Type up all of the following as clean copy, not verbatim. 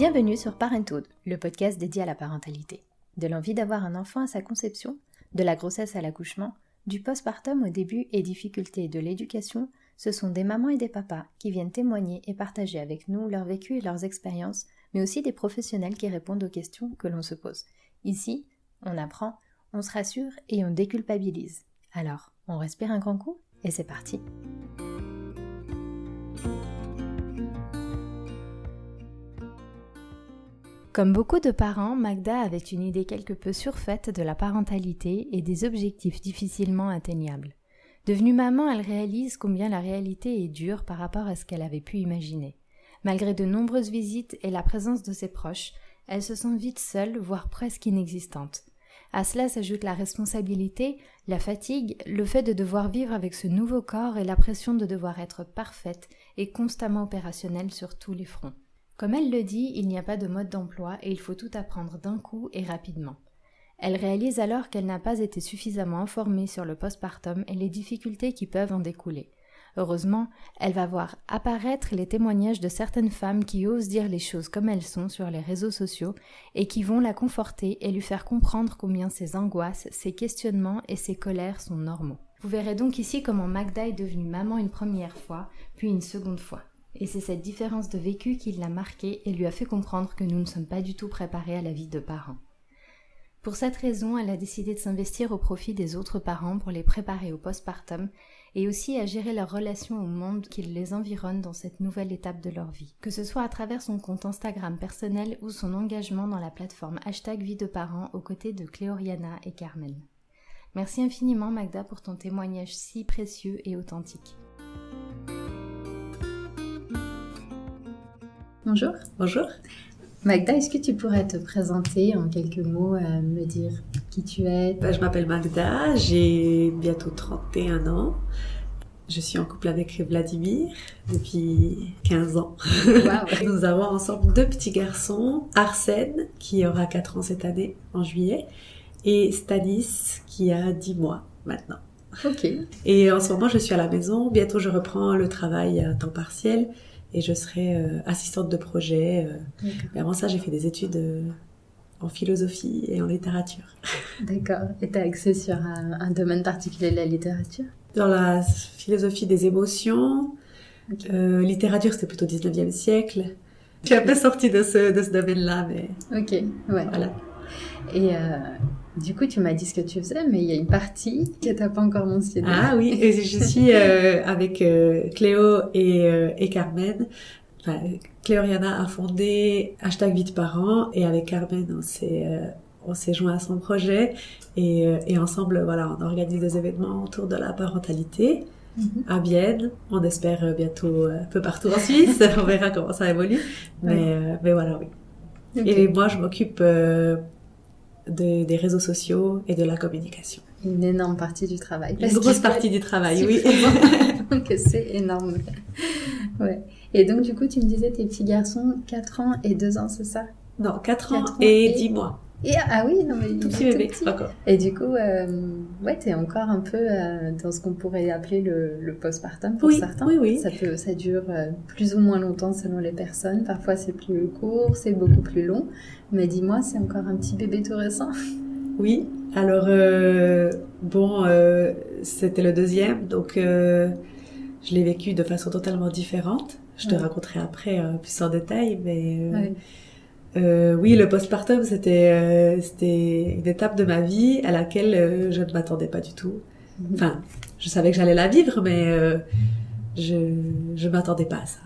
Bienvenue sur Parenthood, le podcast dédié à la parentalité. De l'envie d'avoir un enfant à sa conception, de la grossesse à l'accouchement, du postpartum au début et difficultés de l'éducation, ce sont des mamans et des papas qui viennent témoigner et partager avec nous leur vécu et leurs expériences, mais aussi des professionnels qui répondent aux questions que l'on se pose. Ici, on apprend, on se rassure et on déculpabilise. Alors, on respire un grand coup et c'est parti. Comme beaucoup de parents, Magda avait une idée quelque peu surfaite de la parentalité et des objectifs difficilement atteignables. Devenue maman, elle réalise combien la réalité est dure par rapport à ce qu'elle avait pu imaginer. Malgré de nombreuses visites et la présence de ses proches, elle se sent vite seule, voire presque inexistante. À cela s'ajoute la responsabilité, la fatigue, le fait de devoir vivre avec ce nouveau corps et la pression de devoir être parfaite et constamment opérationnelle sur tous les fronts. Comme elle le dit, il n'y a pas de mode d'emploi et il faut tout apprendre d'un coup et rapidement. Elle réalise alors qu'elle n'a pas été suffisamment informée sur le postpartum et les difficultés qui peuvent en découler. Heureusement, elle va voir apparaître les témoignages de certaines femmes qui osent dire les choses comme elles sont sur les réseaux sociaux et qui vont la conforter et lui faire comprendre combien ses angoisses, ses questionnements et ses colères sont normaux. Vous verrez donc ici comment Magda est devenue maman une première fois, puis une seconde fois. Et c'est cette différence de vécu qui l'a marquée et lui a fait comprendre que nous ne sommes pas du tout préparés à la vie de parents. Pour cette raison, elle a décidé de s'investir au profit des autres parents pour les préparer au postpartum et aussi à gérer leur relation au monde qui les environne dans cette nouvelle étape de leur vie. Que ce soit à travers son compte Instagram personnel ou son engagement dans la plateforme #vie de parents aux côtés de Cléoriana et Carmen. Merci infiniment Magda pour ton témoignage si précieux et authentique. Bonjour. Bonjour. Magda, est-ce que tu pourrais te présenter en quelques mots, me dire qui tu es? Je m'appelle Magda, j'ai bientôt 31 ans. Je suis en couple avec Vladimir depuis 15 ans. Wow. Nous avons ensemble 2 petits garçons, Arsène qui aura 4 ans cette année, en juillet, et Stanis qui a 10 mois maintenant. Ok. Et en ce moment je suis à la maison, bientôt je reprends le travail à temps partiel. Et je serai assistante de projet. Et avant ça, j'ai fait des études en philosophie et en littérature. D'accord. Et tu as axé sur un domaine particulier de la littérature? Dans la philosophie des émotions, okay. Littérature, c'était plutôt 19e siècle. Je suis un peu sortie de ce domaine-là, mais... Ok, ouais. Voilà. Et du coup, tu m'as dit ce que tu faisais, mais il y a une partie que tu n'as pas encore mentionnée. Ah oui, et je suis avec Cléo et Carmen. Enfin, Cléoriana a fondé #vie de parents et avec Carmen, on s'est joint à son projet et ensemble, voilà, on organise des événements autour de la parentalité à Vienne. On espère bientôt un peu partout en Suisse. On verra comment ça évolue. Mais voilà, oui. Okay. Et moi, je m'occupe... des réseaux sociaux et de la communication. Une énorme partie du travail. Une grosse partie du travail, oui. Donc c'est énorme. Ouais. Et donc du coup, tu me disais tes petits garçons, 4 ans et 2 ans, c'est ça? Non, 4 ans et 10 mois. Et, ah oui, non mais... Tout petit bébé, encore. Et du coup, ouais, t'es encore un peu dans ce qu'on pourrait appeler le postpartum pour certains. Oui. Ça dure plus ou moins longtemps selon les personnes. Parfois c'est plus court, c'est beaucoup plus long. Mais dis-moi, c'est encore un petit bébé tout récent? Oui, alors c'était le 2e, donc je l'ai vécu de façon totalement différente. Je te raconterai après plus en détail, mais... oui, le postpartum, c'était une étape de ma vie à laquelle je ne m'attendais pas du tout. Enfin, je savais que j'allais la vivre, mais je m'attendais pas à ça.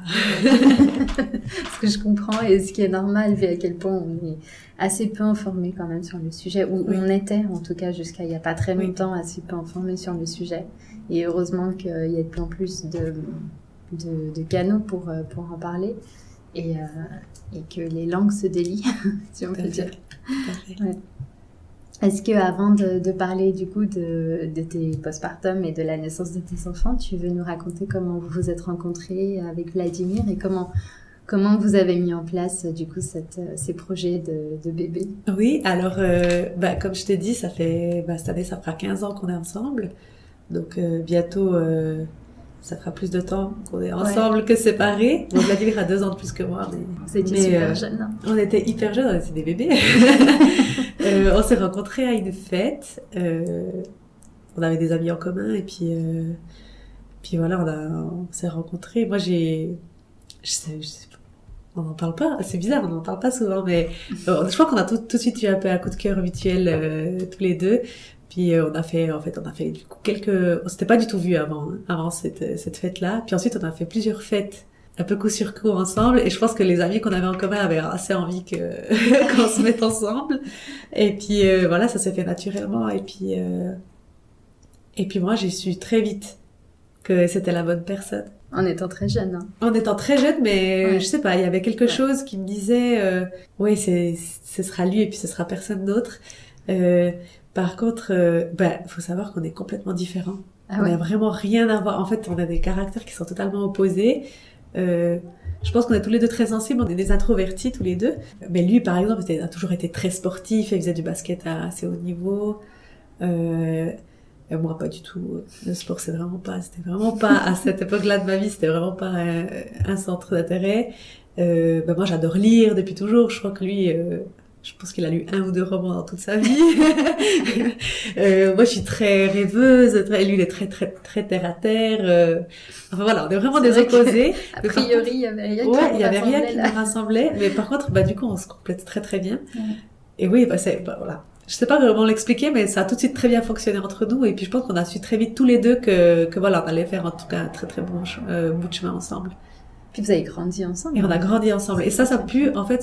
Ce que je comprends et ce qui est normal, vu à quel point on est assez peu informé quand même sur le sujet, ou on était en tout cas jusqu'à il y a pas très longtemps assez peu informé sur le sujet. Et heureusement qu'il y a de plus en plus de canaux pour en parler. Et que les langues se délient, si on peut dire. Ouais. Est-ce que avant de parler du coup de tes postpartum et de la naissance de tes enfants, tu veux nous raconter comment vous vous êtes rencontrés avec Vladimir et comment vous avez mis en place du coup ces projets de bébé? Oui, alors comme je t'ai dit, cette année ça fera 15 ans qu'on est ensemble, donc bientôt ça fera plus de temps qu'on est ensemble que séparés. Donc Vladimir a 2 ans de plus que moi. Vous étiez super jeunes. Hein. On était hyper jeunes, on était des bébés. On s'est rencontrés à une fête. On avait des amis en commun et puis voilà, on s'est rencontrés. Moi, je sais pas, on n'en parle pas. C'est bizarre, on n'en parle pas souvent, mais je crois qu'on a tout de suite eu un peu un coup de cœur mutuel tous les deux. Puis on a fait du coup on s'était pas du tout vus avant cette fête-là. Puis ensuite, on a fait plusieurs fêtes un peu coup sur coup ensemble. Et je pense que les amis qu'on avait en commun avaient assez envie qu'on se mette ensemble. Et puis voilà, ça s'est fait naturellement. Et puis moi, j'ai su très vite que c'était la bonne personne. En étant très jeune. Hein. En étant très jeune, mais je sais pas, il y avait quelque chose qui me disait, oui, ce sera lui et puis ce sera personne d'autre. Par contre, faut savoir qu'on est complètement différents. On n'a vraiment rien à voir. En fait, on a des caractères qui sont totalement opposés. Je pense qu'on est tous les deux très sensibles, on est des introvertis tous les deux. Mais lui, par exemple, a toujours été très sportif, il faisait du basket à assez haut niveau. Et moi, pas du tout. Le sport, c'était vraiment pas, à cette époque-là de ma vie, c'était vraiment pas un centre d'intérêt. Moi, j'adore lire depuis toujours. Je crois que lui, je pense qu'il a lu 1 ou 2 romans dans toute sa vie. Moi, je suis très rêveuse. Lui, il est très, très, très terre à terre. Enfin, voilà, on est vraiment des opposés. A priori, il y avait rien il y avait rien qui nous rassemblait. Mais par contre, du coup, on se complète très, très bien. Ouais. Et oui, voilà. Je sais pas comment l'expliquer, mais ça a tout de suite très bien fonctionné entre nous. Et puis, je pense qu'on a su très vite tous les deux que voilà, on allait faire en tout cas un très, très bon bout de chemin ensemble. Puis vous avez grandi ensemble. Et on a grandi ensemble. Et ça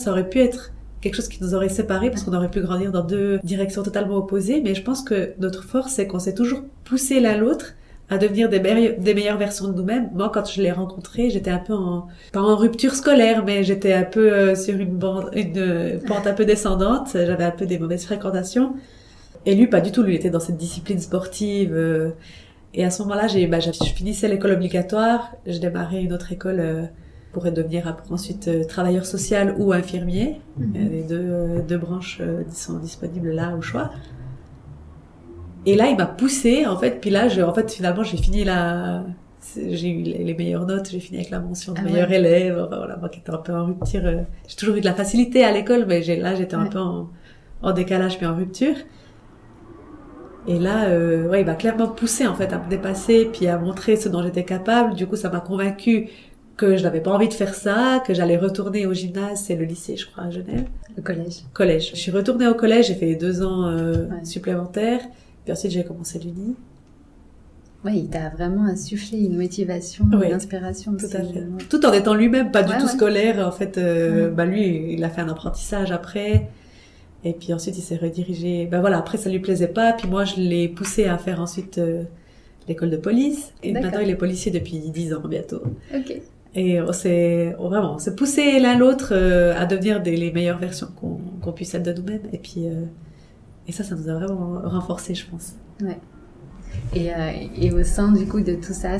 aurait pu être quelque chose qui nous aurait séparés parce qu'on aurait pu grandir dans 2 directions totalement opposées. Mais je pense que notre force, c'est qu'on s'est toujours poussé l'un l'autre à devenir des meilleures versions de nous-mêmes. Moi, quand je l'ai rencontré, j'étais un peu pas en rupture scolaire, mais j'étais un peu sur une pente un peu descendante. J'avais un peu des mauvaises fréquentations. Et lui, pas du tout. Lui, il était dans cette discipline sportive. Et à ce moment-là, je finissais l'école obligatoire. Je démarrais une autre école pour devenir ensuite travailleur social ou infirmier. Les deux branches sont disponibles là au choix. Et là, il m'a poussée, en fait. Puis là, finalement, j'ai fini j'ai eu les meilleures notes. J'ai fini avec la mention de meilleur élève. Enfin, voilà, moi qui étais un peu en rupture. J'ai toujours eu de la facilité à l'école, mais là, j'étais un peu en décalage puis en rupture. Et là, il m'a clairement poussée, en fait, à me dépasser puis à montrer ce dont j'étais capable. Du coup, ça m'a convaincue que je n'avais pas envie de faire ça, que j'allais retourner au gymnase, c'est le lycée, je crois, à Genève. Le collège. Collège. Je suis retournée au collège, j'ai fait 2 ans supplémentaires. Puis ensuite, j'ai commencé l'uni. Oui, il t'a vraiment insufflé une motivation, une inspiration. Tout à fait. Tout en étant lui-même pas du tout scolaire. En fait, lui, il a fait un apprentissage après. Et puis ensuite, il s'est redirigé. Après, ça lui plaisait pas. Puis moi, je l'ai poussé à faire ensuite l'école de police. Et maintenant, il est policier depuis 10 ans bientôt. Ok. Et on s'est poussé l'un l'autre à devenir les meilleures versions qu'on puisse être de nous-mêmes. Et puis... Et ça nous a vraiment renforcé, je pense. Ouais. Et au sein, du coup, de tout ça,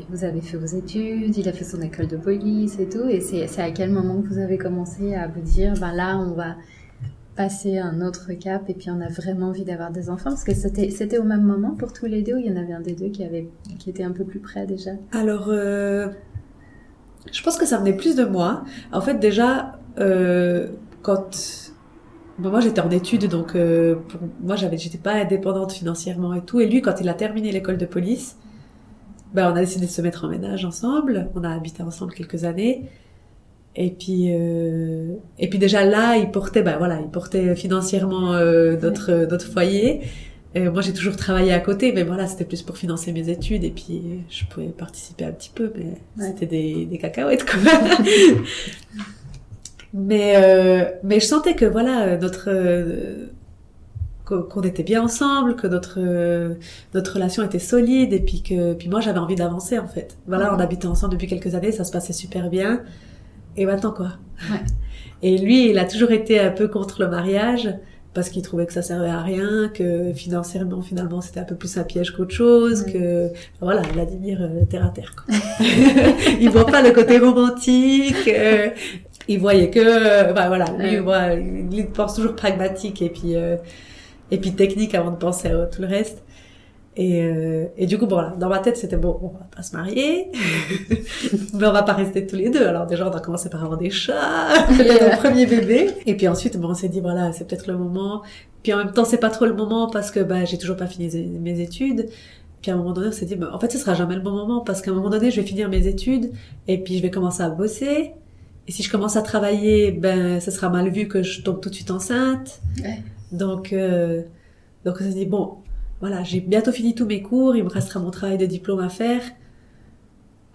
vous avez fait vos études, il a fait son école de police et tout. Et c'est à quel moment que vous avez commencé à vous dire, là, on va passer un autre cap et puis on a vraiment envie d'avoir des enfants? Parce que c'était au même moment pour tous les deux, ou il y en avait un des deux qui était un peu plus près déjà? Alors, je pense que ça venait plus de moi. En fait, déjà, moi, j'étais en études, donc moi, j'étais pas indépendante financièrement et tout. Et lui, quand il a terminé l'école de police, on a décidé de se mettre en ménage ensemble. On a habité ensemble quelques années. Et puis déjà là, il portait financièrement notre foyer. Moi, j'ai toujours travaillé à côté, mais voilà, c'était plus pour financer mes études. Et puis, je pouvais participer un petit peu, mais c'était des cacahuètes quand même. Mais je sentais que voilà, qu'on était bien ensemble, que notre relation était solide, et puis moi j'avais envie d'avancer en fait. Voilà, on habitait ensemble depuis quelques années, ça se passait super bien. Et maintenant quoi? Ouais. Et lui, il a toujours été un peu contre le mariage parce qu'il trouvait que ça servait à rien, que financièrement finalement c'était un peu plus un piège qu'autre chose, que voilà, Vladimir terre à terre quoi. Il voit pas le côté romantique. Il voyait que, lui, il pense toujours pragmatique et puis technique avant de penser à tout le reste. Et du coup, bon, là, dans ma tête, c'était bon, on va pas se marier, mais on va pas rester tous les deux. Alors déjà, on a commencé par avoir des chats, peut-être notre premier bébé. Et puis ensuite, bon, on s'est dit, voilà, c'est peut-être le moment. Puis en même temps, c'est pas trop le moment parce que, j'ai toujours pas fini mes études. Puis à un moment donné, on s'est dit, en fait, ce sera jamais le bon moment parce qu'à un moment donné, je vais finir mes études et puis je vais commencer à bosser. Et si je commence à travailler, ce sera mal vu que je tombe tout de suite enceinte. Ouais. Donc on s'est dit, bon, voilà, j'ai bientôt fini tous mes cours, il me restera mon travail de diplôme à faire.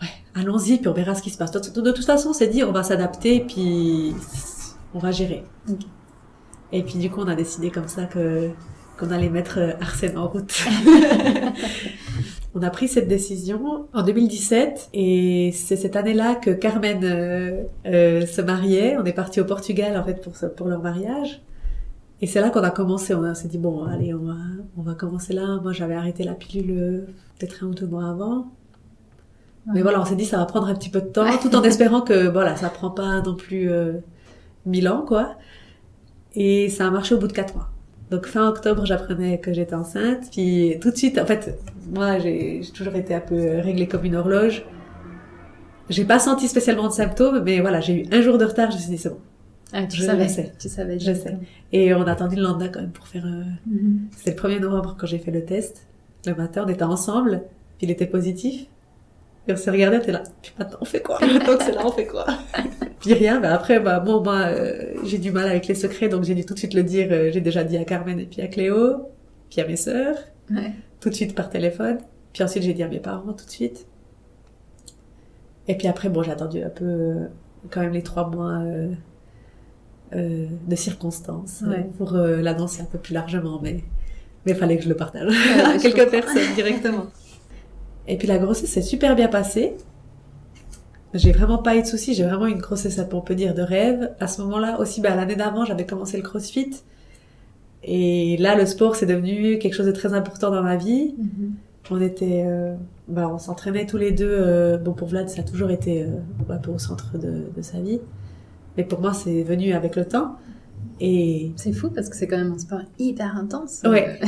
Ouais, allons-y, puis on verra ce qui se passe. De toute façon, on s'est dit, on va s'adapter, puis on va gérer. Okay. Et puis du coup, on a décidé comme ça qu'on allait mettre Arsène en route. On a pris cette décision en 2017, et c'est cette année-là que Carmen se mariait. On est parti au Portugal, en fait, pour leur mariage. Et c'est là qu'on a commencé, on s'est dit, bon, allez, on va commencer là. Moi, j'avais arrêté la pilule peut-être 1 ou 2 mois avant. Ouais. Mais voilà, on s'est dit, ça va prendre un petit peu de temps, tout en espérant que, voilà, ça prend pas non plus 1000 ans, quoi. Et ça a marché au bout de 4 mois. Donc, fin octobre, j'apprenais que j'étais enceinte. Puis, tout de suite, en fait, moi, j'ai toujours été un peu réglée comme une horloge. J'ai pas senti spécialement de symptômes, mais voilà, j'ai eu 1 jour de retard, je me suis dit, c'est bon. Ah, tu savais. Je sais. Et on a attendu le lendemain quand même pour faire... C'était le 1er novembre quand j'ai fait le test. Le matin, on était ensemble, puis il était positif. Et on s'est regardé, on était là. Puis maintenant, on fait quoi? Maintenant que c'est là, on fait quoi? Puis rien, après, moi, j'ai du mal avec les secrets, donc j'ai dû tout de suite le dire. J'ai déjà dit à Carmen et puis à Cléo, puis à mes sœurs, tout de suite par téléphone. Puis ensuite, j'ai dit à mes parents tout de suite. Et puis après, j'ai attendu un peu, quand même les 3 mois... de circonstances pour l'annoncer un peu plus largement, mais il fallait que je le partage à quelques personnes directement. Et puis la grossesse s'est super bien passée. J'ai vraiment pas eu de soucis, j'ai vraiment eu une grossesse, on peut dire, de rêve. À ce moment-là aussi, l'année d'avant, j'avais commencé le CrossFit. Et là, le sport, c'est devenu quelque chose de très important dans ma vie. On était, on s'entraînait tous les deux. Pour Vlad, ça a toujours été un peu au centre de sa vie. Mais pour moi, c'est venu avec le temps. Et c'est fou parce que c'est quand même un sport hyper intense. Ouais.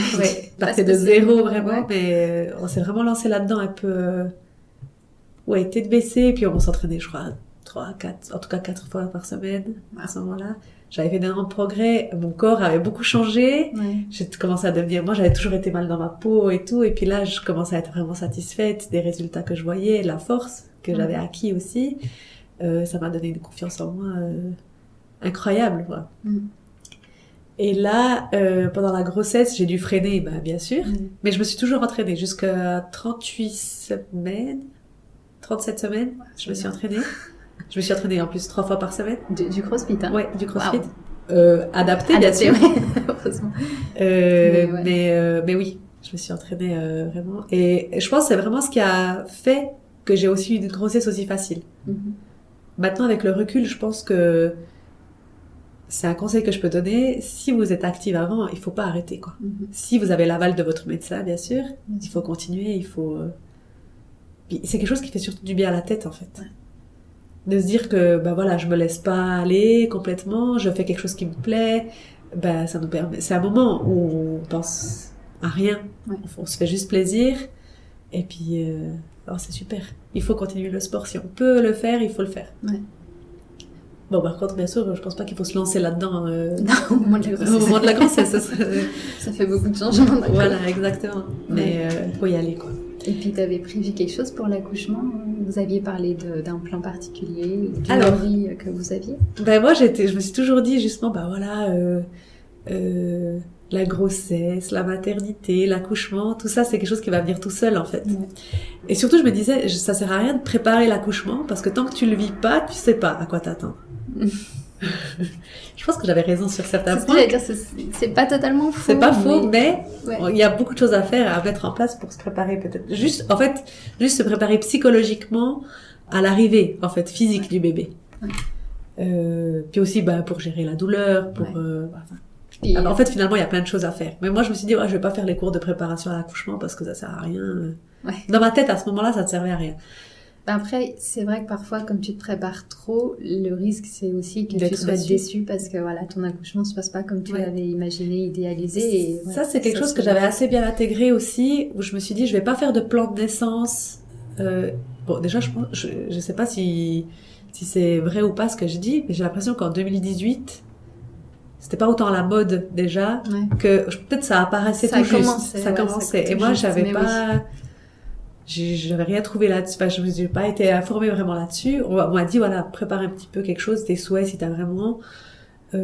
Partait de zéro vraiment, mais on s'est vraiment lancé là-dedans un peu, tête baissée. Et puis on s'entraînait, je crois, 4 fois par semaine à ce moment-là. J'avais fait d'énormes progrès. Mon corps avait beaucoup changé. J'ai commencé à devenir, moi, j'avais toujours été mal dans ma peau et tout. Et puis là, je commençais à être vraiment satisfaite des résultats que je voyais, la force que j'avais acquis aussi. Ça m'a donné une confiance en moi incroyable, quoi. Et là, pendant la grossesse, j'ai dû freiner, bien sûr, mais je me suis toujours entraînée jusqu'à 37 semaines, je me suis entraînée. Je me suis entraînée en plus 3 fois par semaine. Du CrossFit, hein? Ouais, du CrossFit. Wow. Adapté, bien sûr. Heureusement. Mais oui, je me suis entraînée vraiment. Et je pense que c'est vraiment ce qui a fait que j'ai aussi eu une grossesse aussi facile. Maintenant, avec le recul, je pense que c'est un conseil que je peux donner. Si vous êtes active avant, il faut pas arrêter, quoi. Si vous avez l'aval de votre médecin, bien sûr, il faut continuer, il faut... C'est quelque chose qui fait surtout du bien à la tête, en fait. De se dire que, je me laisse pas aller complètement, je fais quelque chose qui me plaît, ça nous permet... C'est un moment où on pense à rien. On se fait juste plaisir, et puis... c'est super. Il faut continuer le sport. Si on peut le faire, il faut le faire. Par contre, bien sûr, je pense pas qu'il faut se lancer là-dedans. Non, au moment de la grossesse. Au moment de la grossesse, ça fait beaucoup de changements. Voilà, exactement. Mais faut y aller, quoi. Et puis, t'avais prévu quelque chose pour l'accouchement? Vous aviez parlé d'un plan particulier, d'une envie que vous aviez? Moi, je me suis toujours dit, justement, la grossesse, la maternité, l'accouchement, tout ça, c'est quelque chose qui va venir tout seul, en fait. Et surtout, je me disais, ça sert à rien de préparer l'accouchement, parce que tant que tu le vis pas, tu sais pas à quoi t'attendre. Je pense que j'avais raison sur certains points. C'est ce que j'allais dire, c'est pas totalement faux. C'est pas faux, mais il y a beaucoup de choses à faire, à mettre en place pour se préparer, peut-être. Juste se préparer psychologiquement à l'arrivée, en fait, physique du bébé. Puis aussi, pour gérer la douleur, pour... en fait, finalement, il y a plein de choses à faire. Mais moi, je me suis dit, je vais pas faire les cours de préparation à l'accouchement parce que ça sert à rien. Dans ma tête, à ce moment-là, ça ne servait à rien. Après, c'est vrai que parfois, comme tu te prépares trop, le risque, c'est aussi que tu sois déçu parce que voilà, ton accouchement se passe pas comme tu l'avais imaginé, idéalisé. Et, ça, c'est quelque chose que j'avais assez bien intégré aussi, où je me suis dit, je vais pas faire de plan de naissance. Bon, déjà, je sais pas si c'est vrai ou pas ce que je dis, mais j'ai l'impression qu'en 2018, c'était pas autant à la mode déjà, que peut-être ça apparaissait tout juste. Ça commençait. Et moi, j'avais pas... J'avais rien trouvé là-dessus, enfin, je n'ai pas été informée vraiment là-dessus. On m'a dit, voilà, prépare un petit peu quelque chose, tes souhaits si t'as vraiment... Quand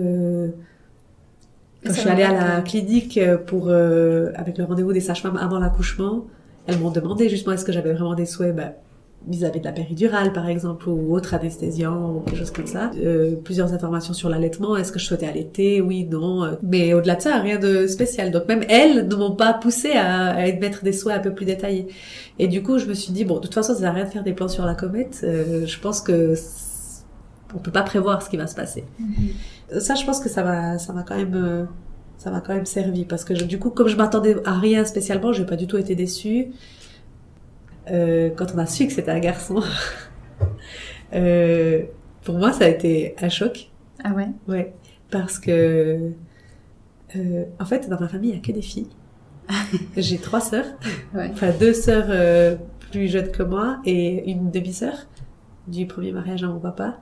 je suis allée à la clinique pour, avec le rendez-vous des sages-femmes avant l'accouchement, elles m'ont demandé justement est-ce que j'avais vraiment des souhaits, vis-à-vis de la péridurale par exemple, ou autre anesthésiant, ou quelque chose comme ça. Plusieurs informations sur l'allaitement, est-ce que je souhaitais allaiter, oui, non. Mais au-delà de ça, rien de spécial. Donc même elles ne m'ont pas poussée à mettre des souhaits un peu plus détaillés. Et du coup, je me suis dit, bon, de toute façon, ça sert à rien de faire des plans sur la comète. Je pense que on peut pas prévoir ce qui va se passer. Ça, je pense que ça m'a quand même servi, parce que du coup, comme je m'attendais à rien spécialement, j'ai pas du tout été déçue. Quand on a su que c'était un garçon, pour moi, ça a été un choc. Ah ouais? Ouais, parce que en fait, dans ma famille, il y a que des filles. J'ai 3 sœurs, enfin 2 sœurs plus jeunes que moi et une demi-sœur du premier mariage à mon papa.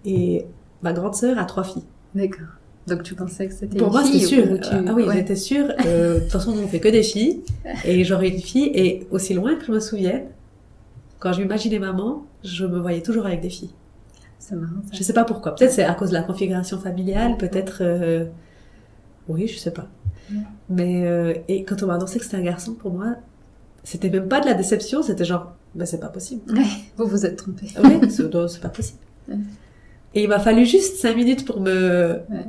Et ma grande sœur a 3 filles. D'accord. Donc tu pensais que c'était pour une moi, fille? Pour moi, c'était sûr. Ah oui, j'étais sûre. De toute façon, on fait que des filles. Et j'aurais une fille. Et aussi loin que je me souvienne, quand je m'imaginais maman, je me voyais toujours avec des filles. C'est marrant, ça. Je sais pas pourquoi. Peut-être c'est à cause de la configuration familiale. Peut-être... Oui, je sais pas. Mais et quand on m'a annoncé que c'était un garçon, pour moi, c'était même pas de la déception. C'était genre, c'est pas possible. Ouais, vous vous êtes trompé. Oui, c'est pas possible. Et il m'a fallu juste 5 minutes pour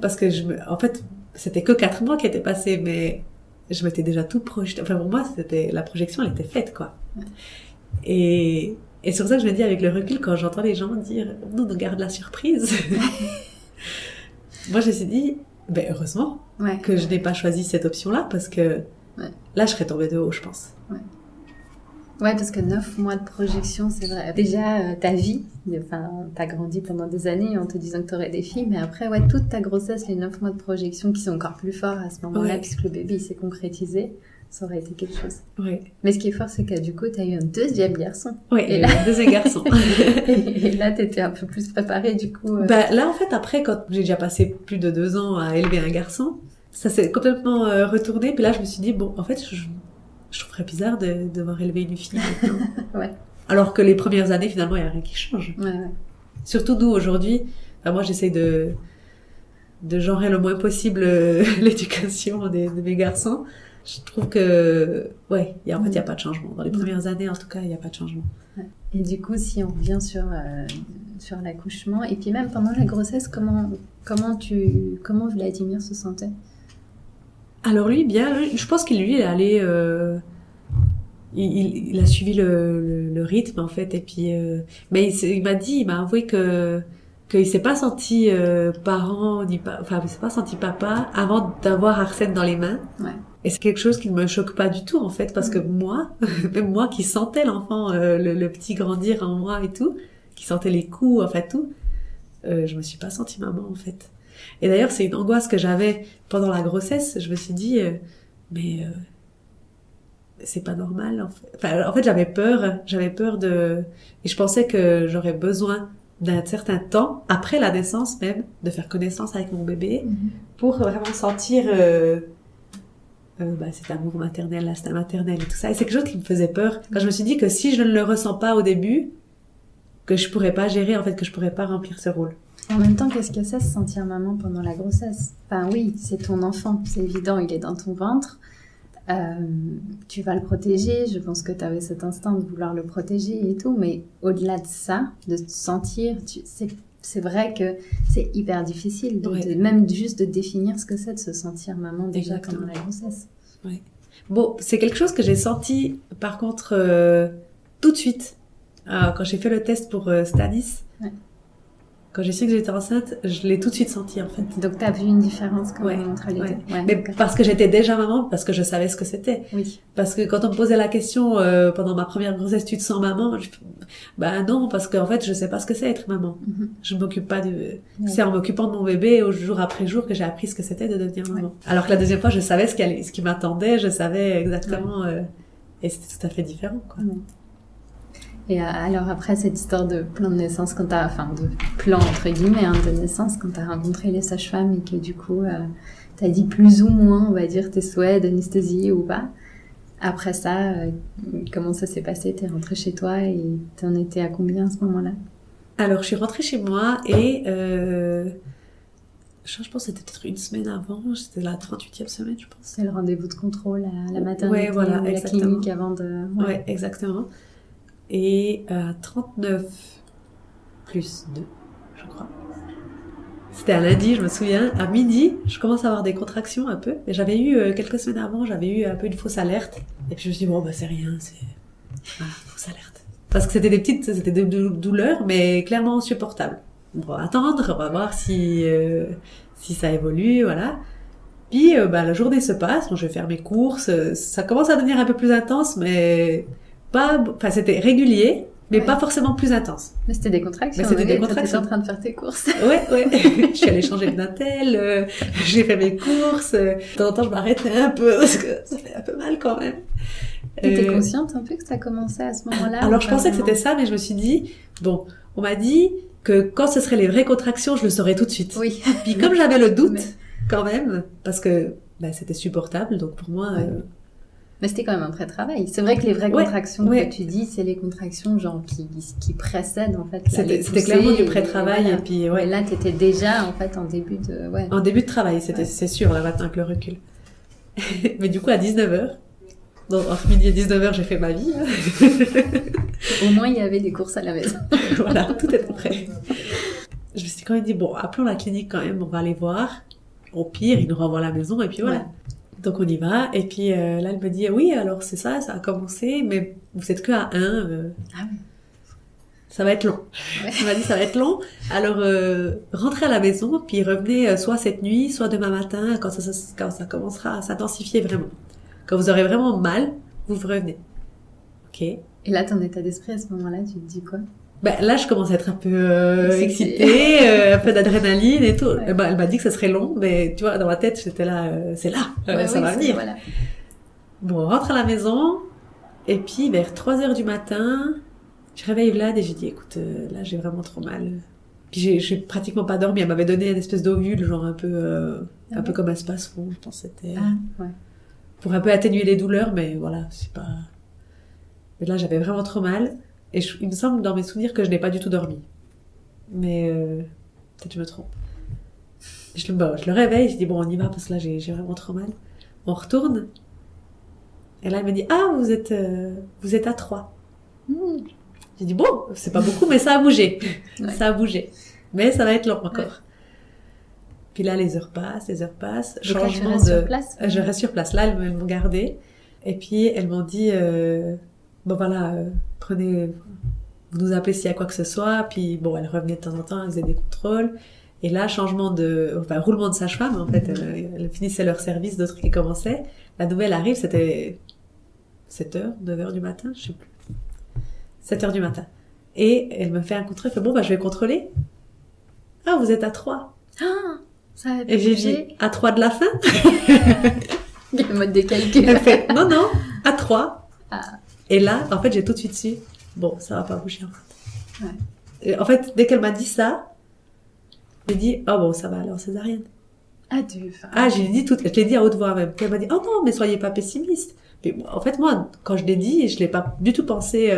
parce que en fait, c'était que 4 mois qui étaient passés, mais je m'étais déjà tout projeté. Enfin, pour moi, la projection, elle était faite, quoi. Et c'est pour ça que je me dis, avec le recul, quand j'entends les gens dire, nous garde la surprise. Moi, je me suis dit, heureusement que je n'ai pas choisi cette option-là, parce que là, je serais tombée de haut, je pense. Ouais, parce que 9 mois de projection, c'est vrai. Déjà, ta vie, t'as grandi pendant des années en te disant que t'aurais des filles, mais après, toute ta grossesse, les 9 mois de projection qui sont encore plus forts à ce moment-là, puisque le bébé s'est concrétisé, ça aurait été quelque chose. Mais ce qui est fort, c'est que du coup, t'as eu un deuxième garçon. Et là, un deuxième garçon. Et là, t'étais un peu plus préparée, du coup. Là, en fait, après, quand j'ai déjà passé plus de 2 ans à élever un garçon, ça s'est complètement retourné. Puis là, je me suis dit, bon, en fait, je trouverais bizarre de devoir élever une fille maintenant. Alors que les premières années, finalement, il n'y a rien qui change. Surtout nous, aujourd'hui, moi, j'essaie de genrer le moins possible l'éducation de mes garçons. Je trouve que, en fait, il n'y a pas de changement. Dans les premières années, en tout cas, il n'y a pas de changement. Et du coup, si on revient sur l'accouchement, et puis même pendant la grossesse, comment Vladimir se sentait? Alors lui, bien, je pense qu'il est allé, il a suivi le rythme en fait, et puis, mais il m'a avoué qu'il s'est pas senti parent, il s'est pas senti papa avant d'avoir Arsène dans les mains. Et c'est quelque chose qui ne me choque pas du tout en fait, parce que moi, même moi qui sentais l'enfant, le petit grandir en moi et tout, qui sentait les coups, enfin tout, je me suis pas sentie maman en fait. Et d'ailleurs, c'est une angoisse que j'avais pendant la grossesse. Je me suis dit, c'est pas normal. En fait, j'avais peur et je pensais que j'aurais besoin d'un certain temps, après la naissance même, de faire connaissance avec mon bébé, pour vraiment sentir cet amour maternel, l'instinct maternel et tout ça. Et c'est quelque chose qui me faisait peur. Quand je me suis dit que si je ne le ressens pas au début, que je pourrais pas gérer, en fait, que je pourrais pas remplir ce rôle. En même temps, qu'est-ce que c'est se sentir maman pendant la grossesse? Enfin oui, c'est ton enfant, c'est évident, il est dans ton ventre. Tu vas le protéger, je pense que tu avais cet instinct de vouloir le protéger et tout, mais au-delà de ça, de te sentir, c'est vrai que c'est hyper difficile, même juste de définir ce que c'est de se sentir maman déjà pendant la grossesse. Bon, c'est quelque chose que j'ai senti par contre tout de suite, quand j'ai fait le test pour Stanis. Quand Quand j'ai su que j'étais enceinte, je l'ai tout de suite senti, en fait. Donc, t'as vu une différence quand même entre les deux. Ouais, mais d'accord. parce que j'étais déjà maman, parce que je savais ce que c'était. Oui. Parce que quand on me posait la question pendant ma première grossesse, tu te sens maman? Bah non, parce qu'en fait, je sais pas ce que c'est être maman. Je m'occupe pas de... C'est en m'occupant de mon bébé au jour après jour que j'ai appris ce que c'était de devenir maman. Alors que la deuxième fois, je savais ce qui m'attendait, je savais exactement... et c'était tout à fait différent, quoi. Et alors après cette histoire de plan de naissance, de plan entre guillemets de naissance, quand t'as rencontré les sages-femmes et que du coup t'as dit plus ou moins, on va dire, tes souhaits d'anesthésie ou pas. Après ça, comment ça s'est passé? T'es rentrée chez toi et t'en étais à combien à ce moment-là? Alors je suis rentrée chez moi et je pense que c'était peut-être une semaine avant, c'était la 38e semaine, je pense. C'est le rendez-vous de contrôle à la maternité ou voilà, la clinique avant de... Ouais, exactement. Et à 39 plus 2, je crois. C'était un lundi, je me souviens. À midi, je commence à avoir des contractions un peu. Et j'avais eu, quelques semaines avant, j'avais eu un peu une fausse alerte. Et puis je me suis dit, bon, bah c'est rien, c'est... Voilà, fausse alerte. Parce que c'était des douleurs, mais clairement supportables. On va attendre, on va voir si ça évolue, voilà. Puis la journée se passe, je vais faire mes courses, ça commence à devenir un peu plus intense, mais... c'était régulier, mais pas forcément plus intense. Mais c'était des contractions. Mais c'était des contractions. T'étais en train de faire tes courses. Ouais. Je suis allée changer de Natel, j'ai fait mes courses. De temps en temps, je m'arrêtais un peu parce que ça fait un peu mal quand même. T'étais consciente un peu que ça commençait à ce moment-là? Alors, je pensais que c'était ça, mais je me suis dit, bon, on m'a dit que quand ce seraient les vraies contractions, je le saurais tout de suite. Oui. Puis comme j'avais le doute, quand même, parce que c'était supportable, donc pour moi... Mais c'était quand même un vrai travail. C'est vrai que les vraies contractions que tu dis, c'est les contractions genre qui précèdent en fait. C'était clairement du pré-travail et puis Et là, t'étais déjà en fait en début de En début de travail, c'est sûr là maintenant avec le recul. Mais du coup à 19h, donc entre midi et 19h, j'ai fait ma vie. Au moins il y avait des courses à la maison. Voilà, tout était prêt. Je me suis quand même dit bon, appelons la clinique quand même, on va aller voir. Au pire, ils nous renvoient à la maison et puis voilà. Donc on y va, et puis là elle me dit oui alors c'est ça a commencé, mais vous êtes que à 1, Ah oui. Ça va être long. Elle m'a dit ça va être long, alors rentrez à la maison, puis revenez soit cette nuit, soit demain matin, quand ça commencera à s'intensifier vraiment. Quand vous aurez vraiment mal, vous revenez. Ok. Et là ton état d'esprit à ce moment-là, tu te dis quoi? Là, je commence à être un peu excitée, un peu d'adrénaline et tout. Ouais. Elle m'a dit que ça serait long, mais tu vois, dans ma tête, j'étais là, c'est là, ça va venir. Voilà. Bon, on rentre à la maison, et puis vers 3h du matin, je réveille Vlad et j'ai dit, écoute, là, j'ai vraiment trop mal. Puis j'ai pratiquement pas dormi. Elle m'avait donné une espèce d'ovule, genre un peu comme un spasme, je pense que c'était... pour un peu atténuer les douleurs, mais voilà, c'est pas... Mais là, j'avais vraiment trop mal. Et il me semble dans mes souvenirs que je n'ai pas du tout dormi. Mais peut-être je me trompe. Je le réveille, je dis bon on y va parce que là j'ai vraiment trop mal. On retourne. Et là elle me dit ah vous êtes à 3. J'ai dit bon c'est pas beaucoup mais ça a bougé. Ouais. Ça a bougé. Mais ça va être long encore. Ouais. Puis là les heures passent. Donc là, tu restes sur place? Je reste sur place. Là elles m'ont gardée. Et puis elles m'ont dit bon voilà, prenez, vous nous appelez s'il y a quoi que ce soit, puis bon, elle revenait de temps en temps, elle faisait des contrôles, et là, roulement de sage-femme, en fait, elles finissaient leur service, d'autres qui commençaient, la nouvelle arrive, c'était 7h, 9h du matin, je sais plus, 7h du matin, et elle me fait un contrôle, elle fait bon, je vais contrôler, ah, vous êtes à 3. Ah, ça avait et j'ai dit, à 3 de la fin? Le mode de calcul. Elle fait, non, à 3. Ah. Et là, en fait, j'ai tout de suite su, bon, ça va pas bouger, en fait. Ouais. Et en fait, dès qu'elle m'a dit ça, j'ai dit, oh bon, ça va alors, césarienne. Ah, je l'ai dit à haute voix même. Puis elle m'a dit, oh non, mais soyez pas pessimiste. Mais, en fait, moi, quand je l'ai dit, je l'ai pas du tout pensé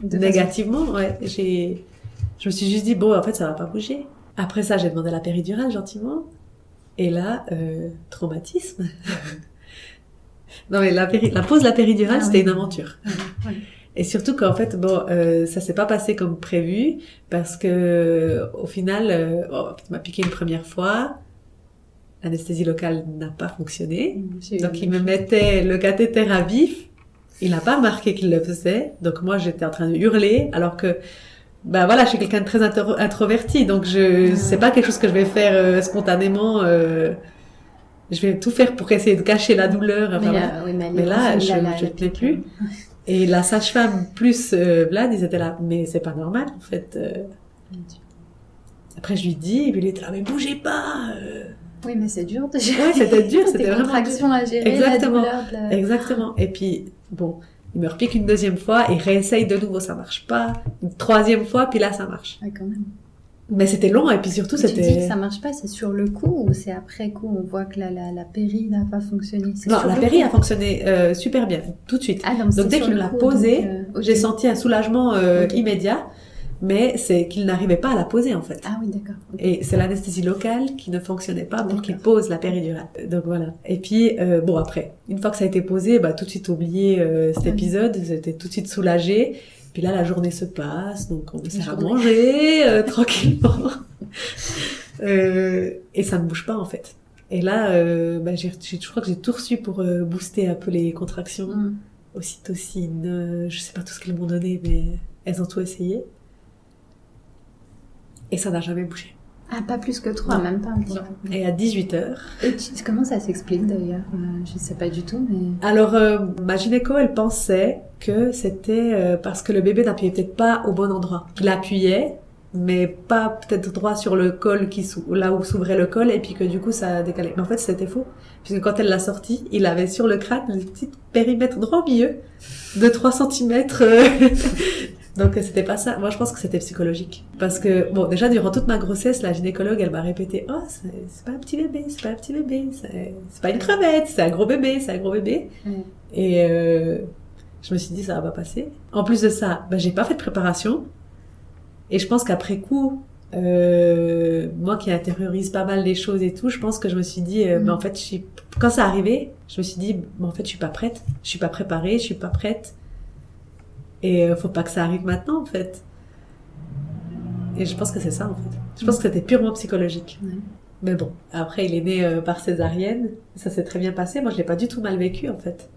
négativement. Ouais, je me suis juste dit, bon, en fait, ça va pas bouger. Après ça, j'ai demandé la péridurale, gentiment. Et là, traumatisme. Non mais la pose de la péridurale, c'était une aventure. Ouais. Et surtout qu'en fait, ça s'est pas passé comme prévu parce que au final, il m'a piqué une première fois, l'anesthésie locale n'a pas fonctionné, donc il me mettait le cathéter à vif, il n'a pas remarqué qu'il le faisait, donc moi j'étais en train de hurler alors que bah voilà, je suis quelqu'un de très introverti, donc c'est pas quelque chose que je vais faire spontanément. Je vais tout faire pour essayer de cacher la douleur. Enfin, voilà. Mais là, je ne tenais plus. Et la sage-femme plus Vlad, ils étaient là, mais c'est pas normal en fait. Après je lui dis, et puis il était là, mais bougez pas. Oui, mais c'est dur de gérer. Ouais, c'était dur, c'était vraiment contractions à gérer. Exactement, la douleur, exactement. Et puis bon, il me repique une deuxième fois, il réessaye de nouveau, ça marche pas. Une troisième fois, puis là ça marche. Ouais, quand même. Mais c'était long et puis surtout Tu c'était. dis que ça marche pas, c'est sur le coup ou c'est après coup on voit que la péri n'a pas fonctionné? Non, la péri a fonctionné super bien, tout de suite. Ah, donc dès qu'il me l'a posée, j'ai senti un soulagement immédiat, mais c'est qu'il n'arrivait pas à la poser en fait. Ah oui, d'accord. Et c'est l'anesthésie locale qui ne fonctionnait pas pour qu'il pose la péridurale. Donc voilà. Et puis bon après, une fois que ça a été posé, bah tout de suite oublié cet épisode, j'étais tout de suite soulagée. Puis là, la journée se passe, donc on sert à manger tranquillement. Et ça ne bouge pas, en fait. Et là, je crois que j'ai tout reçu pour booster un peu les contractions. Ocytocine, je sais pas tout ce qu'ils m'ont donné, mais elles ont tout essayé. Et ça n'a jamais bougé. Ah, pas plus que 3, même pas un petit peu. Et à 18h... Et comment ça s'explique d'ailleurs? Je sais pas du tout, mais... Alors, ma gynéco, elle pensait que c'était parce que le bébé n'appuyait peut-être pas au bon endroit. Il appuyait, mais pas peut-être droit sur le col, là où s'ouvrait le col, et puis que du coup, ça décalait. Mais en fait, c'était faux. Puisque quand elle l'a sorti, il avait sur le crâne le petit périmètre droit au milieu de 3 cm. Donc c'était pas ça. Moi je pense que c'était psychologique. Parce que, bon, déjà durant toute ma grossesse, la gynécologue elle m'a répété, oh c'est pas un petit bébé, c'est pas un petit bébé, c'est pas une crevette, c'est un gros bébé, c'est un gros bébé. Et je me suis dit ça va pas passer. En plus de ça, j'ai pas fait de préparation. Et je pense qu'après coup, moi qui intériorise pas mal les choses et tout, je pense que je me suis dit, en fait, quand ça arrivait, je me suis dit, en fait, je suis pas prête, je suis pas préparée, je suis pas prête. Et faut pas que ça arrive maintenant, en fait. Et je pense que c'est ça, en fait. Je pense que c'était purement psychologique. Mais bon, après, il est né par césarienne. Ça s'est très bien passé. Moi, je l'ai pas du tout mal vécu, en fait,